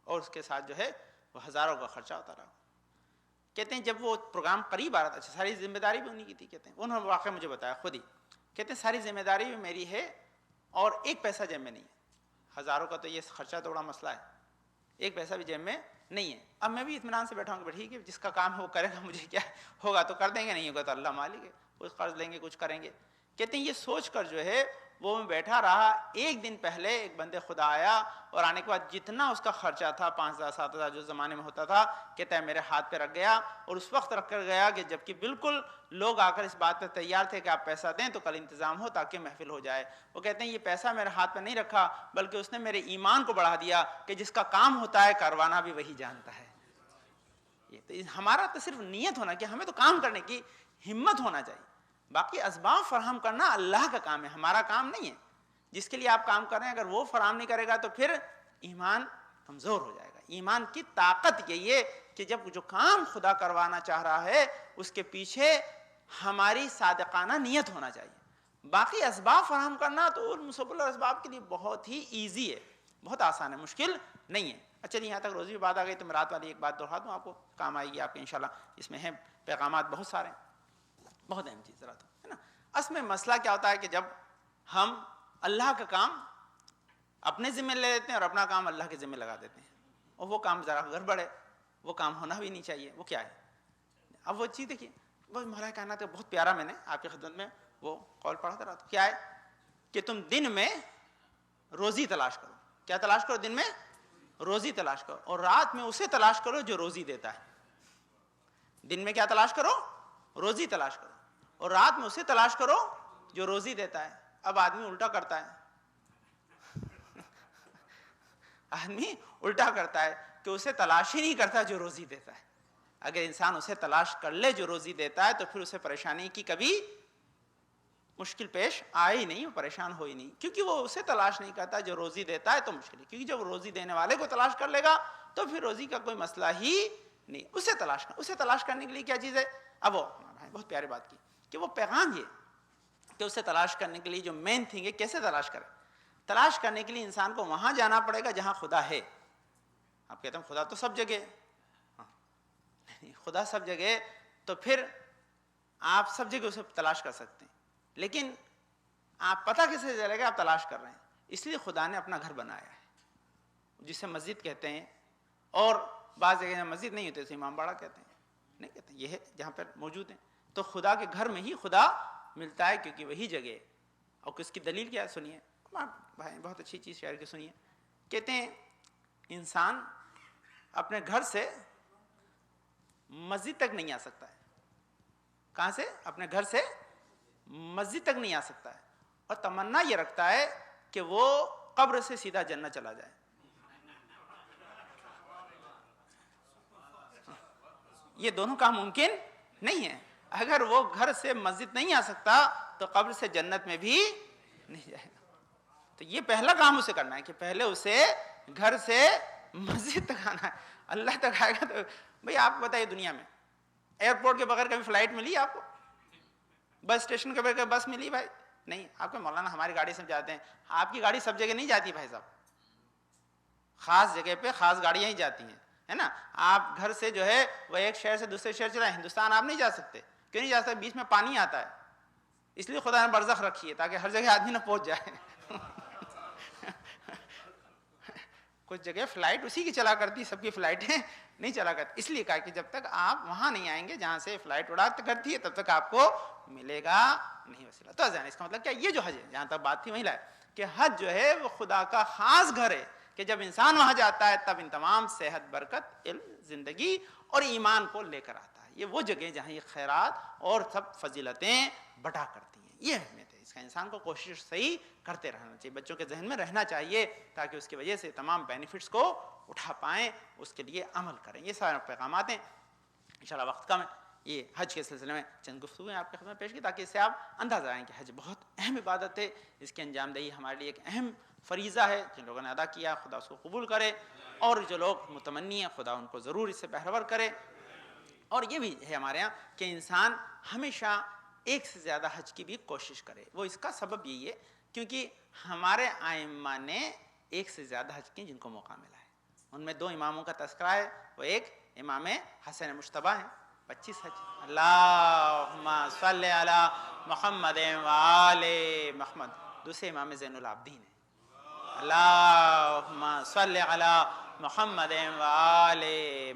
اور اس کے ساتھ جو ہے وہ ہزاروں کا خرچہ ہوتا رہا. کہتے ہیں جب وہ پروگرام قریب آ رہا تھا, اچھا ساری ذمہ داری بھی انہیں کی تھی, کہتے ہیں انہوں نے واقعہ مجھے بتایا خود ہی, کہتے ہیں ساری ذمہ داری بھی میری ہے اور ایک پیسہ جیب میں نہیں ہے. ہزاروں کا تو یہ خرچہ تو بڑا مسئلہ ہے, ایک پیسہ بھی جیب میں نہیں ہے. اب میں بھی اطمینان سے بیٹھا ہوں کہ ٹھیک ہے جس کا کام ہے وہ کرے گا, مجھے کیا ہوگا تو کر دیں گے, نہیں ہوگا تو اللہ مالک ہے, کچھ قرض لیں گے کچھ کریں گے. کہتے ہیں یہ سوچ کر جو ہے وہ میں بیٹھا رہا. ایک دن پہلے ایک بندے خدا آیا اور آنے کے بعد جتنا اس کا خرچہ تھا 5,000 7,000 جو زمانے میں ہوتا تھا, کہتا ہے میرے ہاتھ پہ رکھ گیا. اور اس وقت رکھ کر گیا کہ جبکہ بالکل لوگ آ کر اس بات پہ تیار تھے کہ آپ پیسہ دیں تو کل انتظام ہو تاکہ محفل ہو جائے. وہ کہتے ہیں یہ پیسہ میرے ہاتھ پہ نہیں رکھا بلکہ اس نے میرے ایمان کو بڑھا دیا کہ جس کا کام ہوتا ہے کروانا بھی وہی جانتا ہے. یہ تو ہمارا تو صرف نیت ہونا کہ ہمیں تو کام کرنے کی ہمت ہونا چاہیے. باقی اسباب فراہم کرنا اللہ کا کام ہے, ہمارا کام نہیں ہے. جس کے لیے آپ کام کر رہے ہیں اگر وہ فراہم نہیں کرے گا تو پھر ایمان کمزور ہو جائے گا. ایمان کی طاقت یہی ہے کہ جب جو کام خدا کروانا چاہ رہا ہے اس کے پیچھے ہماری صادقانہ نیت ہونا چاہیے. باقی اسباب فراہم کرنا تو مسبل اسباب کے لیے بہت ہی ایزی ہے, بہت آسان ہے, مشکل نہیں ہے. اچھا یہاں تک روزی کی بات آ گئی تو میں رات والی ایک بات دوہرا دوں, آپ کو کام آئے گی آپ کے انشاءاللہ. اس میں ہیں پیغامات بہت سارے ہیں, بہت اہم چیز ذرا تو ہے نا. اصل میں مسئلہ کیا ہوتا ہے کہ جب ہم اللہ کا کام اپنے ذمہ لے لیتے ہیں اور اپنا کام اللہ کے ذمہ لگا دیتے ہیں, اور وہ کام ذرا گڑبڑ ہے, وہ کام ہونا بھی نہیں چاہیے. وہ کیا ہے؟ اب وہ چیز دیکھیے, وہ مولا کائنات کا بہت پیارا, میں نے آپ کی خدمت میں وہ قول پڑھا تھا. کیا ہے کہ تم دن میں روزی تلاش کرو. کیا تلاش کرو؟ دن میں روزی تلاش کرو, اور رات میں اسے تلاش کرو جو روزی دیتا ہے. دن میں کیا تلاش کرو؟ روزی تلاش کرو, اور رات میں اسے تلاش کرو جو روزی دیتا ہے. اب آدمی الٹا کرتا ہے آدمی الٹا کرتا ہے کہ اسے تلاش ہی نہیں کرتا جو روزی دیتا ہے. اگر انسان اسے تلاش کر لے جو روزی دیتا ہے تو پھر اسے پریشانی کی کبھی مشکل پیش آئے ہی نہیں, پریشان ہو ہی نہیں, کیونکہ وہ اسے تلاش نہیں کرتا جو روزی دیتا ہے تو مشکل ہے. کیونکہ جب روزی دینے والے کو تلاش کر لے گا تو پھر روزی کا کوئی مسئلہ ہی نہیں. اسے تلاش کرنے کے لیے کیا چیز ہے؟ اب وہ بہت پیاری بات کی کہ وہ پیغام یہ کہ اسے تلاش کرنے کے لیے جو مین تھنگ ہے کیسے تلاش کرے. تلاش کرنے کے لیے انسان کو وہاں جانا پڑے گا جہاں خدا ہے. آپ کہتے ہیں خدا تو سب جگہ, خدا سب جگہ تو پھر آپ سب جگہ اسے تلاش کر سکتے ہیں, لیکن آپ پتہ کیسے چلے گا آپ تلاش کر رہے ہیں؟ اس لیے خدا نے اپنا گھر بنایا ہے جسے مسجد کہتے ہیں, اور بعض جگہ مسجد نہیں ہوتے اسے امام باڑہ کہتے ہیں. نہیں کہتے ہیں, یہ ہے جہاں پر موجود ہیں. تو خدا کے گھر میں ہی خدا ملتا ہے کیونکہ وہی جگہ. اور کس کی دلیل کیا ہے سنیے بھائی, بہت اچھی چیز شاعر کی سنیے. کہتے ہیں انسان اپنے گھر سے مسجد تک نہیں آ سکتا ہے. کہاں سے؟ اپنے گھر سے مسجد تک نہیں آ سکتا ہے, اور تمنا یہ رکھتا ہے کہ وہ قبر سے سیدھا جنت چلا جائے. یہ دونوں کام ممکن نہیں ہے. اگر وہ گھر سے مسجد نہیں آ سکتا تو قبر سے جنت میں بھی نہیں جائے گا. تو یہ پہلا کام اسے کرنا ہے کہ پہلے اسے گھر سے مسجد تک آنا ہے. اللہ تک آئے گا تو بھئی آپ کو بتائیے دنیا میں ایئرپورٹ کے بغیر کبھی فلائٹ ملی آپ کو؟ بس اسٹیشن کے بغیر بس ملی بھائی؟ نہیں. آپ کے مولانا ہماری گاڑی سے جاتے ہیں, آپ کی گاڑی سب جگہ نہیں جاتی بھائی صاحب, خاص جگہ پہ خاص گاڑیاں ہی جاتی ہیں, ہے نا. آپ گھر سے جو ہے وہ ایک شہر سے دوسرے شہر چلائیں, ہندوستان آپ نہیں جا سکتے. کیوں نہیں جا سکتے؟ بیچ میں پانی آتا ہے, اس لیے خدا نے برزخ رکھی ہے تاکہ ہر جگہ آدمی نہ پہنچ جائے. کچھ جگہ فلائٹ اسی کی چلا کرتی, سب کی فلائٹیں نہیں چلا کرتی. اس لیے کہا کہ جب تک آپ وہاں نہیں آئیں گے جہاں سے فلائٹ اڑا کرتی ہے تب تک آپ کو ملے گا نہیں وسیلہ. تو اس کا مطلب کیا, یہ جو حج ہے, جہاں تک بات تھی وہیں لائے کہ حج جو ہے وہ خدا کا خاص گھر ہے کہ جب انسان وہاں جاتا ہے تب ان تمام صحت, برکت, علم, زندگی اور ایمان کو لے کر آتا ہے. یہ وہ جگہ جہاں یہ خیرات اور سب فضیلتیں بٹا کرتی ہیں. یہ اہمیت ہے اس کا. انسان کو کوشش صحیح کرتے رہنا چاہیے, بچوں کے ذہن میں رہنا چاہیے تاکہ اس کی وجہ سے تمام بینیفٹس کو اٹھا پائیں, اس کے لیے عمل کریں. یہ سارے پیغامات ہیں. انشاءاللہ وقت کم ہے, یہ حج کے سلسلے میں چند گفتگویں آپ کے خدمت میں پیش کی تاکہ اس سے آپ اندازہ آئیں کہ حج بہت اہم عبادت ہے. اس کی انجام دہی ہمارے لیے ایک اہم فریضہ ہے. جن لوگوں نے ادا کیا خدا اس کو قبول کرے, اور جو لوگ متمنی ہیں خدا ان کو ضرور اس سے بہرور کرے. اور یہ بھی ہے ہمارے ہاں کہ انسان ہمیشہ ایک سے زیادہ حج کی بھی کوشش کرے. وہ اس کا سبب یہی ہے کیونکہ ہمارے ائمہ نے ایک سے زیادہ حج کی جن کو موقع ملا ہے. ان میں 2 اماموں کا تذکرہ ہے، وہ ایک امام حسن مجتبی ہیں، 25 حج۔ اللہم صلی علی محمد وآل محمد، دوسرے امام زین العابدین ہیں، اللہم صلی علی محمد وآل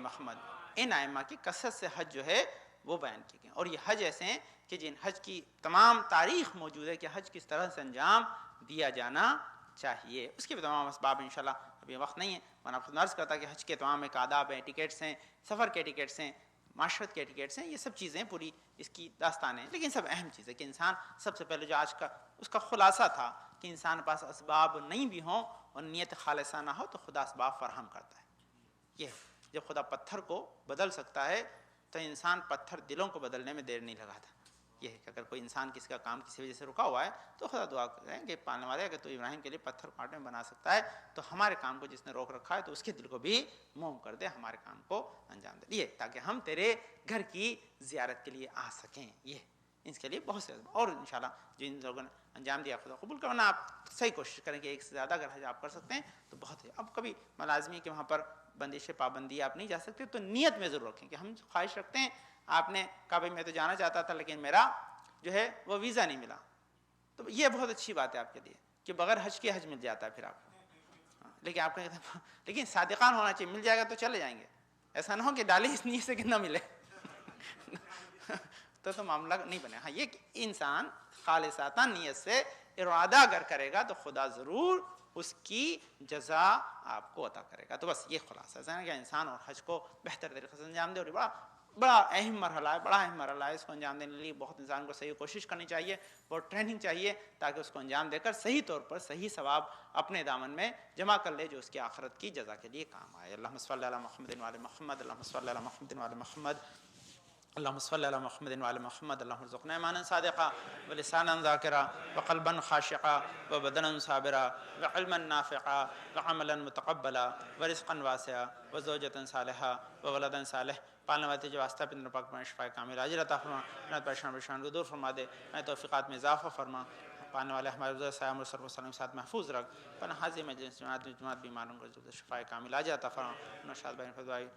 محمد۔ ان ائمہ کی کثرت سے حج جو ہے وہ بیان کی گئے، اور یہ حج ایسے ہیں کہ جن حج کی تمام تاریخ موجود ہے کہ حج کس طرح سے انجام دیا جانا چاہیے، اس کے بھی تمام اسباب انشاءاللہ ابھی وقت نہیں ہے، میں آپ کو عرض کرتا کہ حج کے تمام ایک آداب ہیں، ٹکٹس ہیں، سفر کے ٹکٹس ہیں، معاشرت کے ٹکٹس ہیں، یہ سب چیزیں پوری اس کی داستان ہیں، لیکن سب اہم چیز ہے کہ انسان سب سے پہلے جو آج کا اس کا خلاصہ تھا کہ انسان کے پاس اسباب نہیں بھی ہوں اور نیت خالصہ نہ ہو تو خدا اسباب فراہم کرتا ہے۔ یہ جب خدا پتھر کو بدل سکتا ہے تو انسان پتھر دلوں کو بدلنے میں دیر نہیں لگاتا۔ یہ ہے کہ اگر کوئی انسان کسی کا کام کسی وجہ سے رکا ہوا ہے تو خدا دعا کریں کہ پالنے والے اگر تو ابراہیم کے لیے پتھر کو آٹے میں بنا سکتا ہے تو ہمارے کام کو جس نے روک رکھا ہے تو اس کے دل کو بھی موم کر دے، ہمارے کام کو انجام دے، یہ تاکہ ہم تیرے گھر کی زیارت کے لیے آ سکیں۔ یہ اس کے لیے بہت سے اور انشاءاللہ جن لوگوں نے انجام دیا خدا قبول کرنا، آپ صحیح کوشش کریں کہ ایک سے زیادہ اگر حج آپ کر سکتے ہیں تو بہت ہے۔ اب کبھی ملازمی کہ وہاں پر بندش پابندی آپ نہیں جا سکتے تو نیت میں ضرور رکھیں کہ ہم خواہش رکھتے ہیں، آپ نے کہا بھائی میں تو جانا چاہتا تھا لیکن میرا جو ہے وہ ویزا نہیں ملا، تو یہ بہت اچھی بات ہے آپ کے لیے کہ بغیر حج کے حج مل جاتا ہے پھر آپ کو، لیکن آپ کا لیکن صادقان ہونا چاہیے، مل جائے گا تو چلے جائیں گے، ایسا نہ ہو کہ ڈالے اس نیت سے کہ نہ ملے تو معاملہ نہیں بنے۔ ہاں یہ کہ انسان خالصانہ نیت سے ارادہ اگر کرے گا تو خدا ضرور اس کی جزا آپ کو عطا کرے گا۔ تو بس یہ خلاصہ ہے کہ انسان اور حج کو بہتر طریقے سے انجام دے، اور بڑا اہم مرحلہ ہے، بڑا اہم مرحلہ ہے، اس کو انجام دینے کے لیے بہت انسان کو صحیح کوشش کرنی چاہیے، بہت ٹریننگ چاہیے تاکہ اس کو انجام دے کر صحیح طور پر صحیح ثواب اپنے دامن میں جمع کر لے جو اس کی آخرت کی جزا کے لیے کام آئے۔ اللہم صلی علی محمد وعلی محمد، اللہم صلی علی محمد وعلی محمد، اللہم صلی علی محمد وعلی محمد، اللہم ارزقنا ایمانا صادقا ولسانا ذاکرا وقلبا خاشعا وبدنا صابرا وعلما نافعا وعملا متقبلا ورزقا واسعا وزوجتا صالحا وولدا صالح۔ پالنے والے جو واسطہ پندر پاک میں شفاء کامل عاجل عطا فرما، نعمت پریشان کو دور فرما دے، نئے توفیقات میں اضافہ فرما، پانے والے ہمارے بزرگ سایہ اور سرو سلام ساتھ محفوظ رکھ، پناہ حاضر مجلس جماعت بیماروں کو شفاء کامل عاجل عطا فرما، نشاد بین فضائی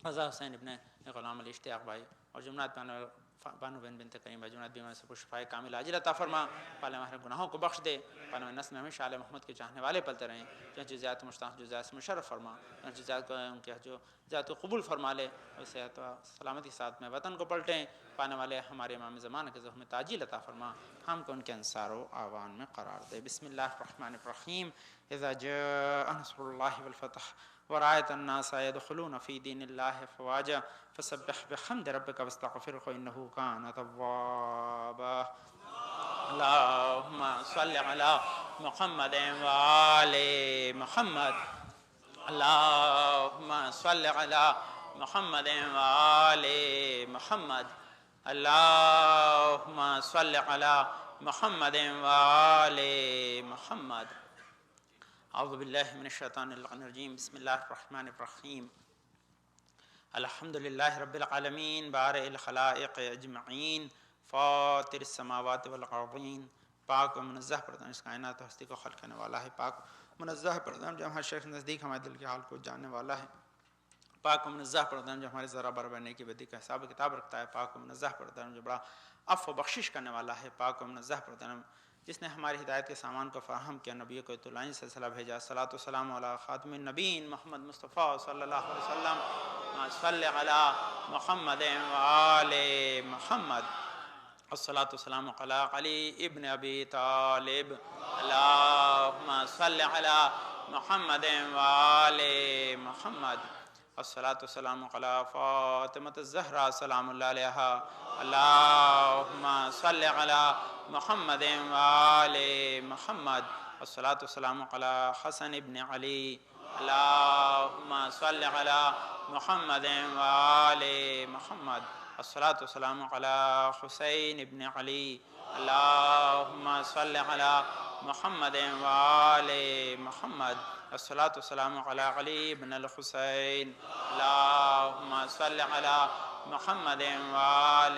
رضا حسین ابن غلام علی اشتیاق بھائی اور جمنات بانو بن بنت کریم بھائی جمنات بیمار سے کو شفاء کامل عاجل عطا فرما، پالے ہمارے گناہوں کو بخش دے، پالے ہمارے نسل میں ہمیشہ آل محمد کے چاہنے والے پلتے رہیں، جن جزیات مشتاق جزیات سے مشرف فرما، جن جزیات کو ان کے جو جزیات کو قبول فرما لے، اور صحت و سلامتی ساتھ میں وطن کو پلٹیں، پانے والے ہمارے امام زمانہ کے ذہن میں تاجیل عطا فرما، ہم کو ان کے انصار و اعوان میں قرار دے۔ بسم اللہ الرحمن الرحیم، اذا جاء نصر اللہ والفتح ورأيت الناس يدخلون في دين الله أفواجا فسبح بحمد ربك واستغفره إنه كان توابا۔ اللهم صل على محمد وآل محمد، اللهم صل على محمد وآل محمد، اللهم صل على محمد وآل محمد۔ اعوذ باللہ من الشیطان الرجیم، بسم اللہ الرحمن الرحیم، الحمد للہ رب العالمین بارئ الخلائق اجمعین فاطر السماوات والارضین، پاک و منزہ پردان اس کائنات و ہستی کو خلق کرنے والا ہے، پاک منزہ پردان جو ہمارے شیخ نزدیک ہمارے دل کے حال کو جاننے والا ہے، پاک و منزہ پردان جو ہمارے ذرا برابر نیکی بدی کا حساب کتاب رکھتا ہے، پاک و منزہ پردان جو بڑا عفو و بخشش کرنے والا ہے، پاک و منزہ پردان جس نے ہماری ہدایت کے سامان کو فراہم کیا، نبی کو اطلاعی سلسلہ بھیجا، صلاۃ و سلام علی خاتم النبیین محمد مصطفیٰ صلی اللہ علیہ وسلم، صلی علی محمد وآل محمد، الصلاۃ والسلام علی علی ابن ابی طالب، اللہم صلی علی محمد وآل محمد، الصلاۃ والسلام علی فاطمۃ الزہرا سلام اللہ علیہا، اللہم صلی علی محمد وآل محمد، الصلاۃ والسلام علی حسن ابن علی، اللہم صلی علی محمد وآل محمد، الصلاۃ والسلام علی حسین ابن علی، اللہم صلی علی محمد وآل محمد، الصلاۃ والسلام علی علی ابن الحسین، اللہم صلی علی محمد وآل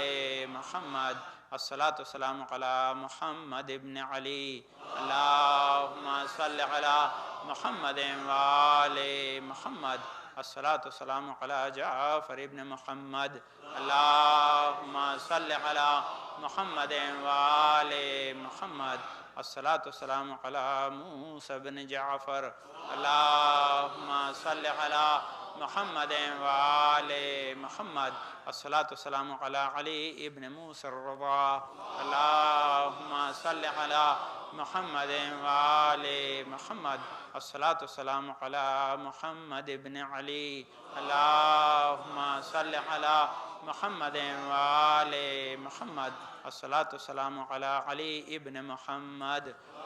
محمد، الصلاۃ والسلام علی محمد ابن علی، اللہم صلی علی محمد وآل محمد الصلاة والسلام على جعفر ابن محمد اللهم صل على محمد وآل محمد الصلاة والسلام على موسى بن جعفر اللهم صل على محمد وآل محمد الصلاة والسلام على علي ابن موسى الرضا اللهم صل على محمد وآل محمد الصلاة والسلام على محمد بن علي اللهم صل على محمد وآل محمد الصلاة والسلام على علي ابن محمد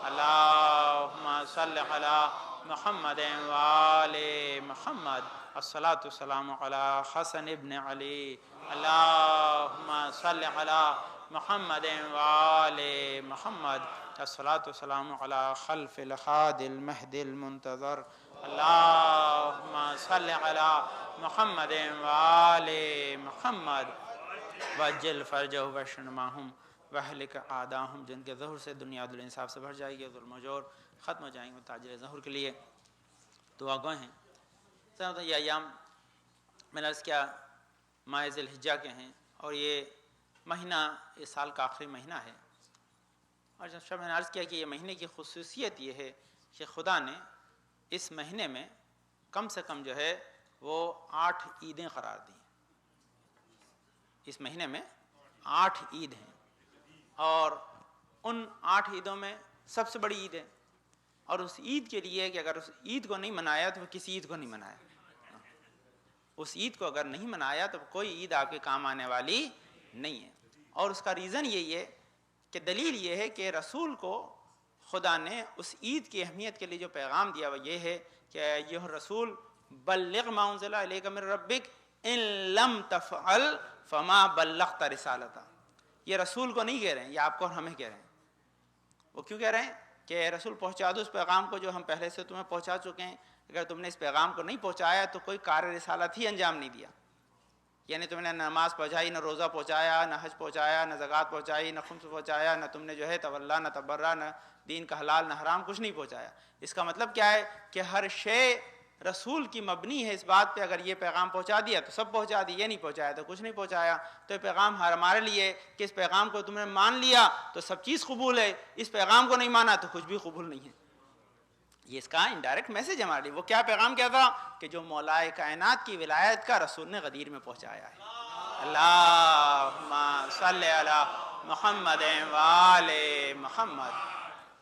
اللهم صل على محمد وآل محمد الصلاة والسلام على حسن ابن علي اللهم صل على محمد وآل محمد الصلاة والسلام على خلف الهادي المهدي المنتظر اللهم صل على محمد وآل محمد وجل فرجہ وشن ماہم وحلک اعداہم، جن کے ظہر سے دنیا عدل انصاف سے بھر جائے گی، ظلم و جور ختم ہو جائیں گے۔ تاجر ظہر کے لیے دعا گوئے ہیں۔ یہ ایام میں نے عرض کیا ماہ ذی الحجہ کے ہیں، اور یہ مہینہ اس سال کا آخری مہینہ ہے، اور جب میں نے عرض کیا کہ یہ مہینے کی خصوصیت یہ ہے کہ خدا نے اس مہینے میں کم سے کم جو ہے وہ 8 عیدیں قرار دی۔ اس مہینے میں 8 عید ہیں، اور ان 8 عیدوں میں سب سے بڑی عید ہے، اور اس عید کے لیے کہ اگر اس عید کو نہیں منایا تو وہ کسی عید کو نہیں منایا، اس عید کو اگر نہیں منایا تو کوئی عید آپ کے کام آنے والی نہیں ہے۔ اور اس کا ریزن یہی ہے کہ دلیل یہ ہے کہ رسول کو خدا نے اس عید کی اہمیت کے لیے جو پیغام دیا وہ یہ ہے کہ ایھا الرسول بلغ ما انزل الیک من ربک ان لم تفعل فما بلغت رسالتہ۔ یہ رسول کو نہیں کہہ رہے ہیں، یہ آپ کو اور ہمیں کہہ رہے ہیں۔ وہ کیوں کہہ رہے ہیں کہ رسول پہنچا دو اس پیغام کو جو ہم پہلے سے تمہیں پہنچا چکے ہیں، اگر تم نے اس پیغام کو نہیں پہنچایا تو کوئی کار رسالت ہی انجام نہیں دیا، یعنی تم نے نہ نماز پہنچائی، نہ روزہ پہنچایا، نہ حج پہنچایا، نہ زکوٰۃ پہنچائی، نہ خمس پہنچایا، نہ تم نے جو ہے تولا، نہ تبرہ، نہ دین کا حلال نہ حرام، کچھ نہیں پہنچایا۔ اس کا مطلب کیا ہے کہ ہر شے رسول کی مبنی ہے اس بات پہ، اگر یہ پیغام پہنچا دیا تو سب پہنچا دی، یہ نہیں پہنچایا تو کچھ نہیں پہنچایا۔ تو یہ پیغام ہمارے لیے کہ اس پیغام کو تم نے مان لیا تو سب چیز قبول ہے، اس پیغام کو نہیں مانا تو کچھ بھی قبول نہیں ہے۔ یہ اس کا انڈائریکٹ میسج ہمارے لیے۔ وہ کیا پیغام کیا تھا کہ جو مولائے کائنات کی ولایت کا رسول نے غدیر میں پہنچایا ہے۔ اللہم صلی علی محمد وآل محمد،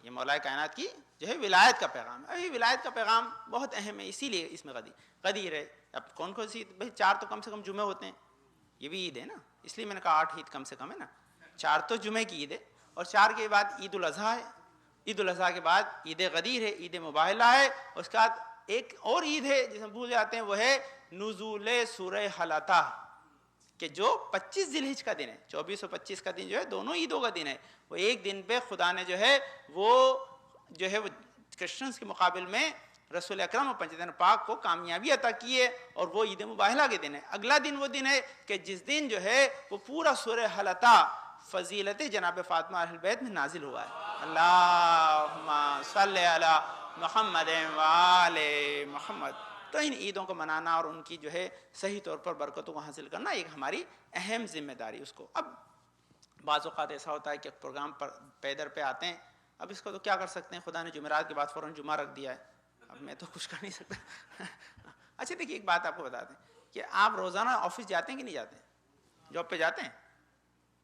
یہ مولائے کائنات کی جو ہے ولایت کا پیغام ہے۔ یہ ولایت کا پیغام بہت اہم ہے، اسی لیے اس میں غدیر ہے۔ اب کون کون سی؟ بھائی 4 تو کم سے کم جمعے ہوتے ہیں، یہ بھی عید ہے نا، اس لیے میں نے کہا 8 عید کم سے کم ہے نا۔ 4 تو جمعے کی عید ہے، اور 4 کے بعد عید الاضحیٰ ہے، عید الاضحیٰ کے بعد عید غدیر ہے، عید مباہلہ ہے، اس کے بعد ایک اور عید ہے جسے بھول جاتے ہیں، وہ ہے نزول سورہ حلطہ، کہ جو 25 ذی الحجہ کا دن ہے، 24 اور 25 کا دن جو ہے دونوں عیدوں کا دن ہے۔ وہ ایک دن پہ خدا نے جو ہے وہ کرسچنز کے مقابل میں رسول اکرم اور پنجتن پاک کو کامیابی عطا کی ہے، اور وہ عید مباہلہ کے دن ہے۔ اگلا دن وہ دن ہے کہ جس دن جو ہے وہ پورا سورہ حلطہ فضیلت جناب فاطمہ اہل بیت میں نازل ہوا ہے۔ اللہم صلی علی محمد وآل محمد۔ تو ان عیدوں کو منانا اور ان کی جو ہے صحیح طور پر برکتوں کو حاصل کرنا ایک ہماری اہم ذمہ داری اس کو۔ اب بعض اوقات ایسا ہوتا ہے کہ پروگرام پر پیدر پہ آتے ہیں، اب اس کو تو کیا کر سکتے ہیں، خدا نے جمعرات کے بعد فوراً جمعہ رکھ دیا ہے، اب میں تو کچھ کر نہیں سکتا۔ اچھا دیکھیے ایک بات آپ کو بتا دیں کہ آپ روزانہ آفس جاتے ہیں کہ نہیں جاتے ہیں؟ جاب پہ جاتے ہیں؟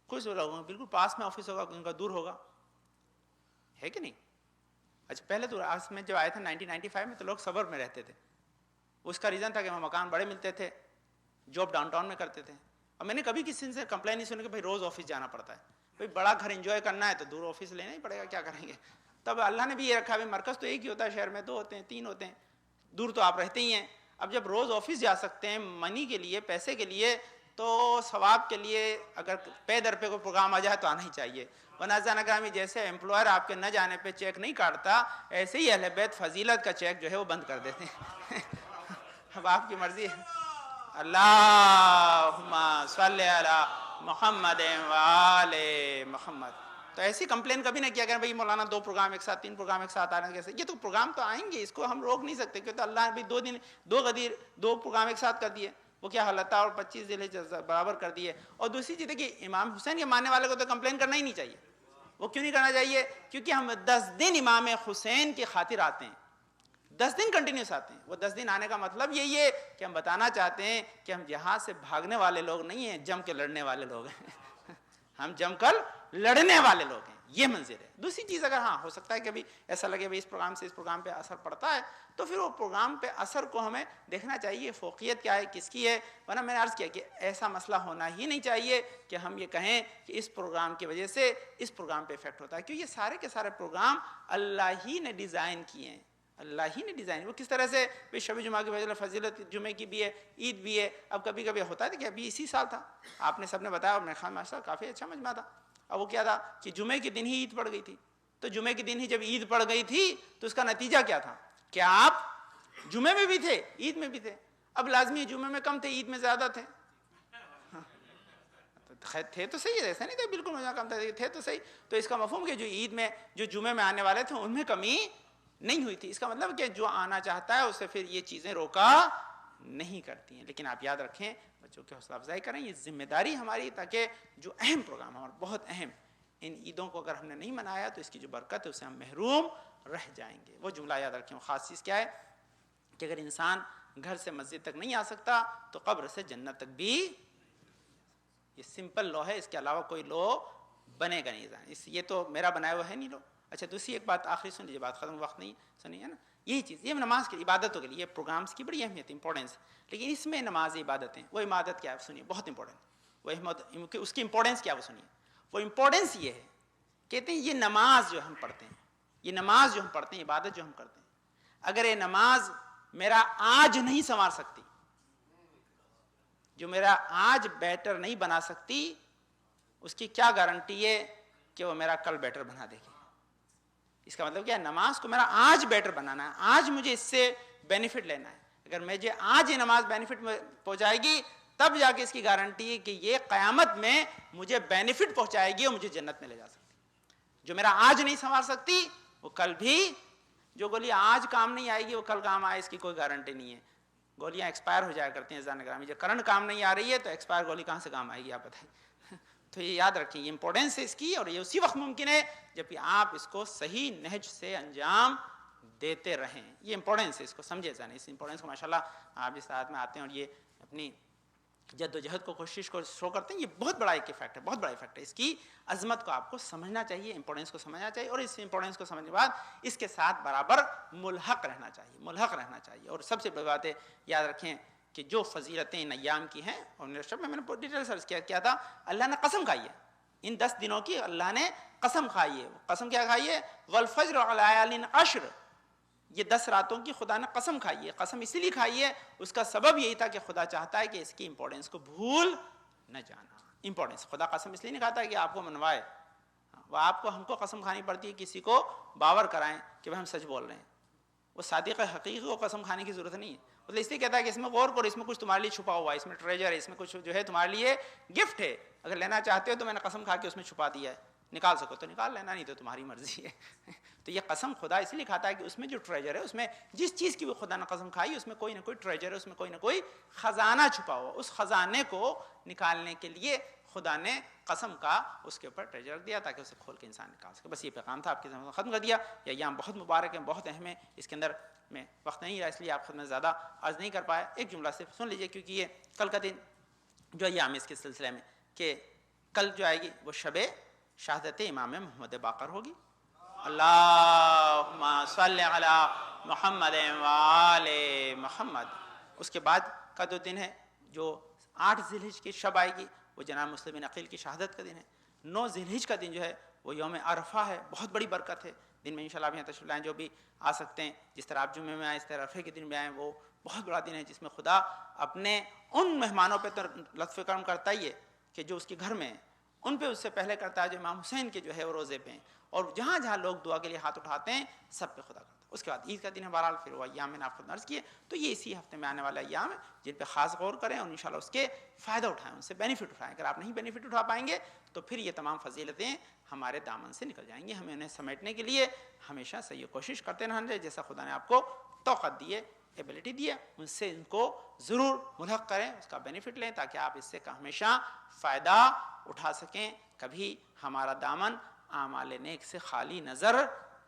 کچھ لوگوں بالکل پاس میں آفس ہوگا، ان کا دور ہوگا، ہے کہ نہیں؟ اچھا پہلے تو آج میں جب آیا تھا 1995 میں تو لوگ صبر میں رہتے تھے، اس کا ریزن تھا کہ وہاں مکان بڑے ملتے تھے، جاب ڈاؤن ٹاؤن میں کرتے تھے۔ اب میں نے کبھی کسی سے کمپلین نہیں سنی کہ بھائی روز آفس جانا پڑتا ہے، بھائی بڑا گھر انجوائے کرنا ہے تو دور آفس لینا ہی پڑے گا، کیا کریں گے۔ تب اللہ نے بھی یہ رکھا، بھائی مرکز تو ایک ہی ہوتا ہے، شہر میں 2 ہوتے ہیں 3 ہوتے ہیں، دور تو آپ رہتے ہی ہیں۔ اب جب روز آفس جا سکتے ہیں منی کے لیے، پیسے کے لیے، تو ثواب کے لیے اگر پے در پہ کوئی پروگرام آ جائے تو آنا ہی چاہیے۔ ونازانہ گرامی جیسے امپلائر آپ کے نہ جانے پہ چیک نہیں کاٹتا، ایسے ہی اہل بیت فضیلت کا چیک جو ہے وہ بند کر دیتے ہیں۔ اب آپ کی مرضی ہے۔ اللہم صلی علی محمد وآل محمد۔ تو ایسی کمپلین کبھی نہ کیا کریں بھائی مولانا 2 پروگرام ایک ساتھ 3 پروگرام ایک ساتھ آ رہے ہیں کیسے. یہ تو پروگرام تو آئیں گے، اس کو ہم روک نہیں سکتے، کیونکہ اللہ نے بھی 2 دن 2 غدیر 2 پروگرام ایک ساتھ کر دیے، وہ کیا حالت اور 25 ذی الحجہ برابر کر دیے. اور دوسری چیز ہے کہ امام حسین کے ماننے والے کو تو کمپلین کرنا ہی نہیں چاہیے. وہ کیوں نہیں کرنا چاہیے؟ کیونکہ ہم 10 دن امام حسین کی خاطر آتے ہیں، 10 دن کنٹینیوس آتے ہیں. وہ 10 دن آنے کا مطلب یہی ہے کہ ہم بتانا چاہتے ہیں کہ ہم جہاد سے بھاگنے والے لوگ نہیں ہیں، جم کے لڑنے والے لوگ ہیں. ہم جم کر لڑنے والے لوگ ہیں، یہ منظر ہے. دوسری چیز اگر ہاں ہو سکتا ہے کہ ابھی ایسا لگے بھائی اس پروگرام سے اس پروگرام پہ اثر پڑتا ہے، تو پھر وہ پروگرام پہ اثر کو ہمیں دیکھنا چاہیے فوقیت کیا ہے، کس کی ہے. ورنہ میں نے عرض کیا کہ ایسا مسئلہ ہونا ہی نہیں چاہیے کہ ہم یہ کہیں کہ اس پروگرام کی وجہ سے اس پروگرام پہ افیکٹ ہوتا ہے، کیونکہ یہ سارے کے سارے پروگرام اللہ ہی نے ڈیزائن کیے ہیں. اللہ ہی نے ڈیزائن. وہ کس طرح سے بھی شب جمعہ کی فضیلت جمعے کی بھی ہے، عید بھی ہے. اب کبھی کبھی ہوتا ہے کہ ابھی اسی سال تھا، آپ نے سب نے بتایا، میرے خیال میں کافی اچھا مجمع تھا. اب وہ کیا تھا کہ جمعے کے دن ہی عید پڑ گئی تھی. تو جمعے کے دن ہی جب عید پڑ گئی تھی تو اس کا نتیجہ کیا تھا کہ آپ جمعے میں بھی تھے، عید میں بھی تھے. اب لازمی جمعے میں کم تھے، عید میں زیادہ تھے. تھے تو صحیح ہے، ایسا نہیں تھا بالکل مجھے کم تھے تو صحیح. تو اس کا مفہوم کہ جو عید میں جو جمعے میں آنے والے تھے ان میں کمی نہیں ہوئی تھی. اس کا مطلب کہ جو آنا چاہتا ہے اسے پھر یہ چیزیں روکا نہیں کرتی ہیں. لیکن آپ یاد رکھیں، بچوں کی حوصلہ افزائی کریں، یہ ذمہ داری ہماری، تاکہ جو اہم پروگرام ہمارا بہت اہم، ان عیدوں کو اگر ہم نے نہیں منایا تو اس کی جو برکت ہے اسے ہم محروم رہ جائیں گے. وہ جملہ یاد رکھیں. خاص چیز کیا ہے کہ اگر انسان گھر سے مسجد تک نہیں آ سکتا تو قبر سے جنت تک بھی، یہ سمپل لو ہے، اس کے علاوہ کوئی لو بنے گا نہیں. یہ تو میرا بنایا ہوا ہے نہیں لو. اچھا دوسری ایک بات آخری سن لیجیے، بات ختم، وقت نہیں سنیے نا. یہی چیز، یہ نماز کی عبادتوں کے لیے پروگرامز کی بڑی اہمیت امپورٹنس، لیکن اس میں نماز عبادتیں، وہ عبادت کیا ہے سنیے، بہت امپورٹنٹ. وہ اس کی امپورٹنس کیا وہ سنیے. وہ امپورٹنس یہ ہے، کہتے ہیں یہ نماز جو ہم پڑھتے ہیں، یہ نماز جو ہم پڑھتے ہیں، عبادت جو ہم کرتے ہیں، اگر یہ نماز میرا آج نہیں سنوار سکتی، جو میرا آج بیٹر نہیں بنا سکتی، اس کی کیا گارنٹی ہے کہ وہ میرا کل بیٹر بنا دے گی. اس کا مطلب کیا ہے، نماز کو میرا آج بیٹر بنانا ہے، آج مجھے اس سے بینیفٹ لینا ہے. اگر مجھے آج یہ نماز بینیفٹ پہنچائے گی تب جا کے اس کی گارنٹی ہے کہ یہ قیامت میں مجھے بینیفٹ پہنچائے گی اور مجھے جنت میں لے جا سکتی. جو میرا آج نہیں سنوار سکتی وہ کل بھی، جو گولی آج کام نہیں آئے گی وہ کل کام آئے، اس کی کوئی گارنٹی نہیں ہے. گولیاں ایکسپائر ہو جایا کرتی ہیں عزیزان گرامی، جب کرنٹ کام نہیں آ رہی ہے تو ایکسپائر گولی کہاں سے کام آئے گی آپ بتائیں. تو یہ یاد رکھیں، یہ امپورٹنس ہے اس کی، اور یہ اسی وقت ممکن ہے جب آپ اس کو صحیح نہج سے انجام دیتے رہیں. یہ امپورٹنس ہے، اس کو سمجھے جانے. اس امپورٹنس کو ماشاءاللہ آپ جس رات میں آتے ہیں اور یہ اپنی جد و جہد کو کوشش کو شو کرتے ہیں، یہ بہت بڑا ایک ایفیکٹ ہے، بہت بڑا ایفیکٹ ہے. اس کی عظمت کو آپ کو سمجھنا چاہیے، امپورٹنس کو سمجھنا چاہیے، اور اس امپورٹنس کو سمجھنے کے بعد اس کے ساتھ برابر ملحق رہنا چاہیے، ملحق رہنا چاہیے. اور سب سے بڑی بات ہے، یاد رکھیں کہ جو فضیلتیں ان ایام کی ہیں، اور میں نے ڈیٹیل سرچ کیا تھا، اللہ نے قسم کھائی ہے ان 10 دنوں کی، اللہ نے قسم کھائی ہے. قسم کیا کھائی ہے؟ والفجر ولیال عشر. یہ 10 راتوں کی خدا نے قسم کھائی ہے. قسم اسی لیے کھائی ہے، اس کا سبب یہی تھا کہ خدا چاہتا ہے کہ اس کی امپورٹنس کو بھول نہ جانا. امپورٹنس خدا قسم اس لیے نہیں کھاتا کہ آپ کو منوائے، وہ آپ کو ہم کو قسم کھانی پڑتی ہے کسی کو باور کرائیں کہ ہم سچ بول رہے ہیں. وہ صادق حقیقی کو قسم کھانے کی ضرورت نہیں ہے. مطلب اس لیے کہتا ہے کہ اس میں غور کرو، اس میں کچھ تمہارے لیے چھپا ہوا ہے، اس میں ٹریجر ہے، اس میں کچھ جو ہے تمہارے لیے گفٹ ہے. اگر لینا چاہتے ہو تو میں نے قسم کھا کے اس میں چھپا دیا ہے، نکال سکو تو نکال لینا، نہیں تو تمہاری مرضی ہے. تو یہ قسم خدا اس لیے کھاتا ہے کہ اس میں جو ٹریجر ہے، اس میں جس چیز کی وہ خدا نے قسم کھائی اس میں کوئی نہ کوئی ٹریجر ہے، اس میں کوئی نہ کوئی خزانہ چھپا ہوا. اس خزانے کو نکالنے کے لیے خدا نے قسم کا اس کے اوپر ٹریجر رکھ دیا تاکہ اسے کھول کے انسان نکال سکے. بس یہ پیغام تھا، آپ کے سامنے ختم کر دیا. یہ ایام بہت مبارک ہیں، بہت اہم ہیں. اس کے اندر میں وقت نہیں رہا اس لیے آپ خود میں زیادہ عرض نہیں کر پایا. ایک جملہ صرف سن لیجئے، کیونکہ یہ کل کا دن جو ایام اس کے سلسلے میں کہ کل جو آئے گی وہ شب شہادت امام محمد باقر ہوگی. اللہم صلی علی محمد وآل محمد. اس کے بعد کا جو دن ہے جو 8 ذی الحجہ کی شب آئے گی وہ جناب مسلم بن عقیل کی شہادت کا دن ہے. 9 ذی الحجہ کا دن جو ہے وہ یوم عرفہ ہے. بہت بڑی برکت ہے دن میں. انشاءاللہ آپ یہاں تشریف لائیں جو بھی آ سکتے ہیں. جس طرح آپ جمعے میں آئیں اس طرح عرفے کے دن میں آئیں. وہ بہت بڑا دن ہے جس میں خدا اپنے ان مہمانوں پہ تو لطف کرم کرتا ہی ہے کہ جو اس کے گھر میں ان پہ اس سے پہلے کرتا ہے جو امام حسین کے جو ہے وہ روزے پہ ہیں، اور جہاں جہاں لوگ دعا کے لیے ہاتھ اٹھاتے ہیں سب پہ خدا کرتا ہے۔ اس کے بعد عید کا دن ہے، بہرحال پھر وہ ایام میں نے آپ کو عرض کیے، تو یہ اسی ہفتے میں آنے والا ایام ہے جن پہ خاص غور کریں اور انشاءاللہ اس کے فائدہ اٹھائیں، ان سے بینیفٹ اٹھائیں۔ اگر آپ نہیں بینیفٹ اٹھا پائیں گے تو پھر یہ تمام فضیلتیں ہمارے دامن سے نکل جائیں گی۔ ہمیں انہیں سمیٹنے کے لیے ہمیشہ سے یہ کوشش کرتے رہنا چاہیے، جیسا خدا نے آپ کو طاقت دی ہے، ایبلٹی دی ہے، ان سے ان کو ضرور ملحق کریں، اس کا بینیفٹ لیں، تاکہ آپ اس سے ہمیشہ فائدہ اٹھا سکیں، کبھی ہمارا دامن اعمال نیک سے خالی نظر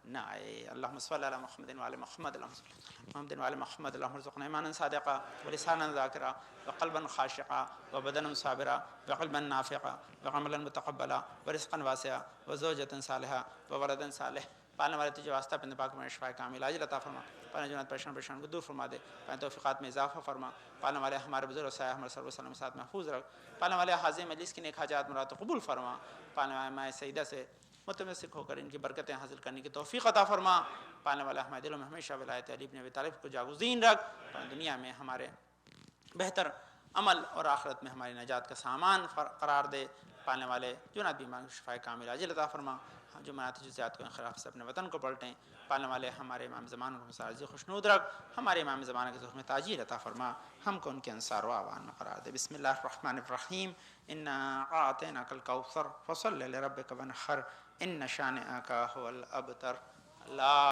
نہ آئے۔ اللہم صلی علی محمد وعلی محمد، اللہم صلی علی محمد وعلی محمد، اللہم ارزقنا ایمانا صادقا ولسانا ذاکرا وقلبا خاشعا وبدنا صابرا وقلبا نافعا وعملا متقبلا ورزقا واسعا وزوجة صالحا وولدا صالح۔ پالنے والے تجھے واسطہ اپنے پاک میں شفا کامل عاجل عطا فرما، پالنے جنات پریشان کو دور فرما دے، پالنے توفیقات میں اضافہ فرما، پالنے والے ہمارے بزرگ سایہ ہمارے صلی اللہ علیہ وسلم ساتھ محفوظ رکھ، پالنے والے حاضر مجلس کی نیک حاجات مراد قبول فرما، پالنے والے مائع سیدہ سے متمسک ہو کر ان کی برکتیں حاصل کرنے کی توفیق عطا فرما، پالنے والے ہمارے دلوں میں ہمیشہ ولایت علی بن ابی طالب کو جاگزین رکھ، دنیا میں ہمارے بہتر عمل اور آخرت میں ہماری نجات کا سامان قرار دے، پالنے والے جو نات بیمار شفا کامل عاجل عطا فرما، جو مناتی جزیات کو انخلاف سے اپنے وطن کو پلٹیں، پالنے والے ہمارے امام زمان کو مساعد خوشنود رکھ، ہمارے امام زمانہ کے ذکر میں تاجیل عطا فرما، ہم کو ان کے انصار و اعوان میں قرار دے۔ بسم اللہ الرحمن الرحیم، انا اعطیناک الکوثر فصل لربک وانحر ان شانئک هو الابتر۔ اللہ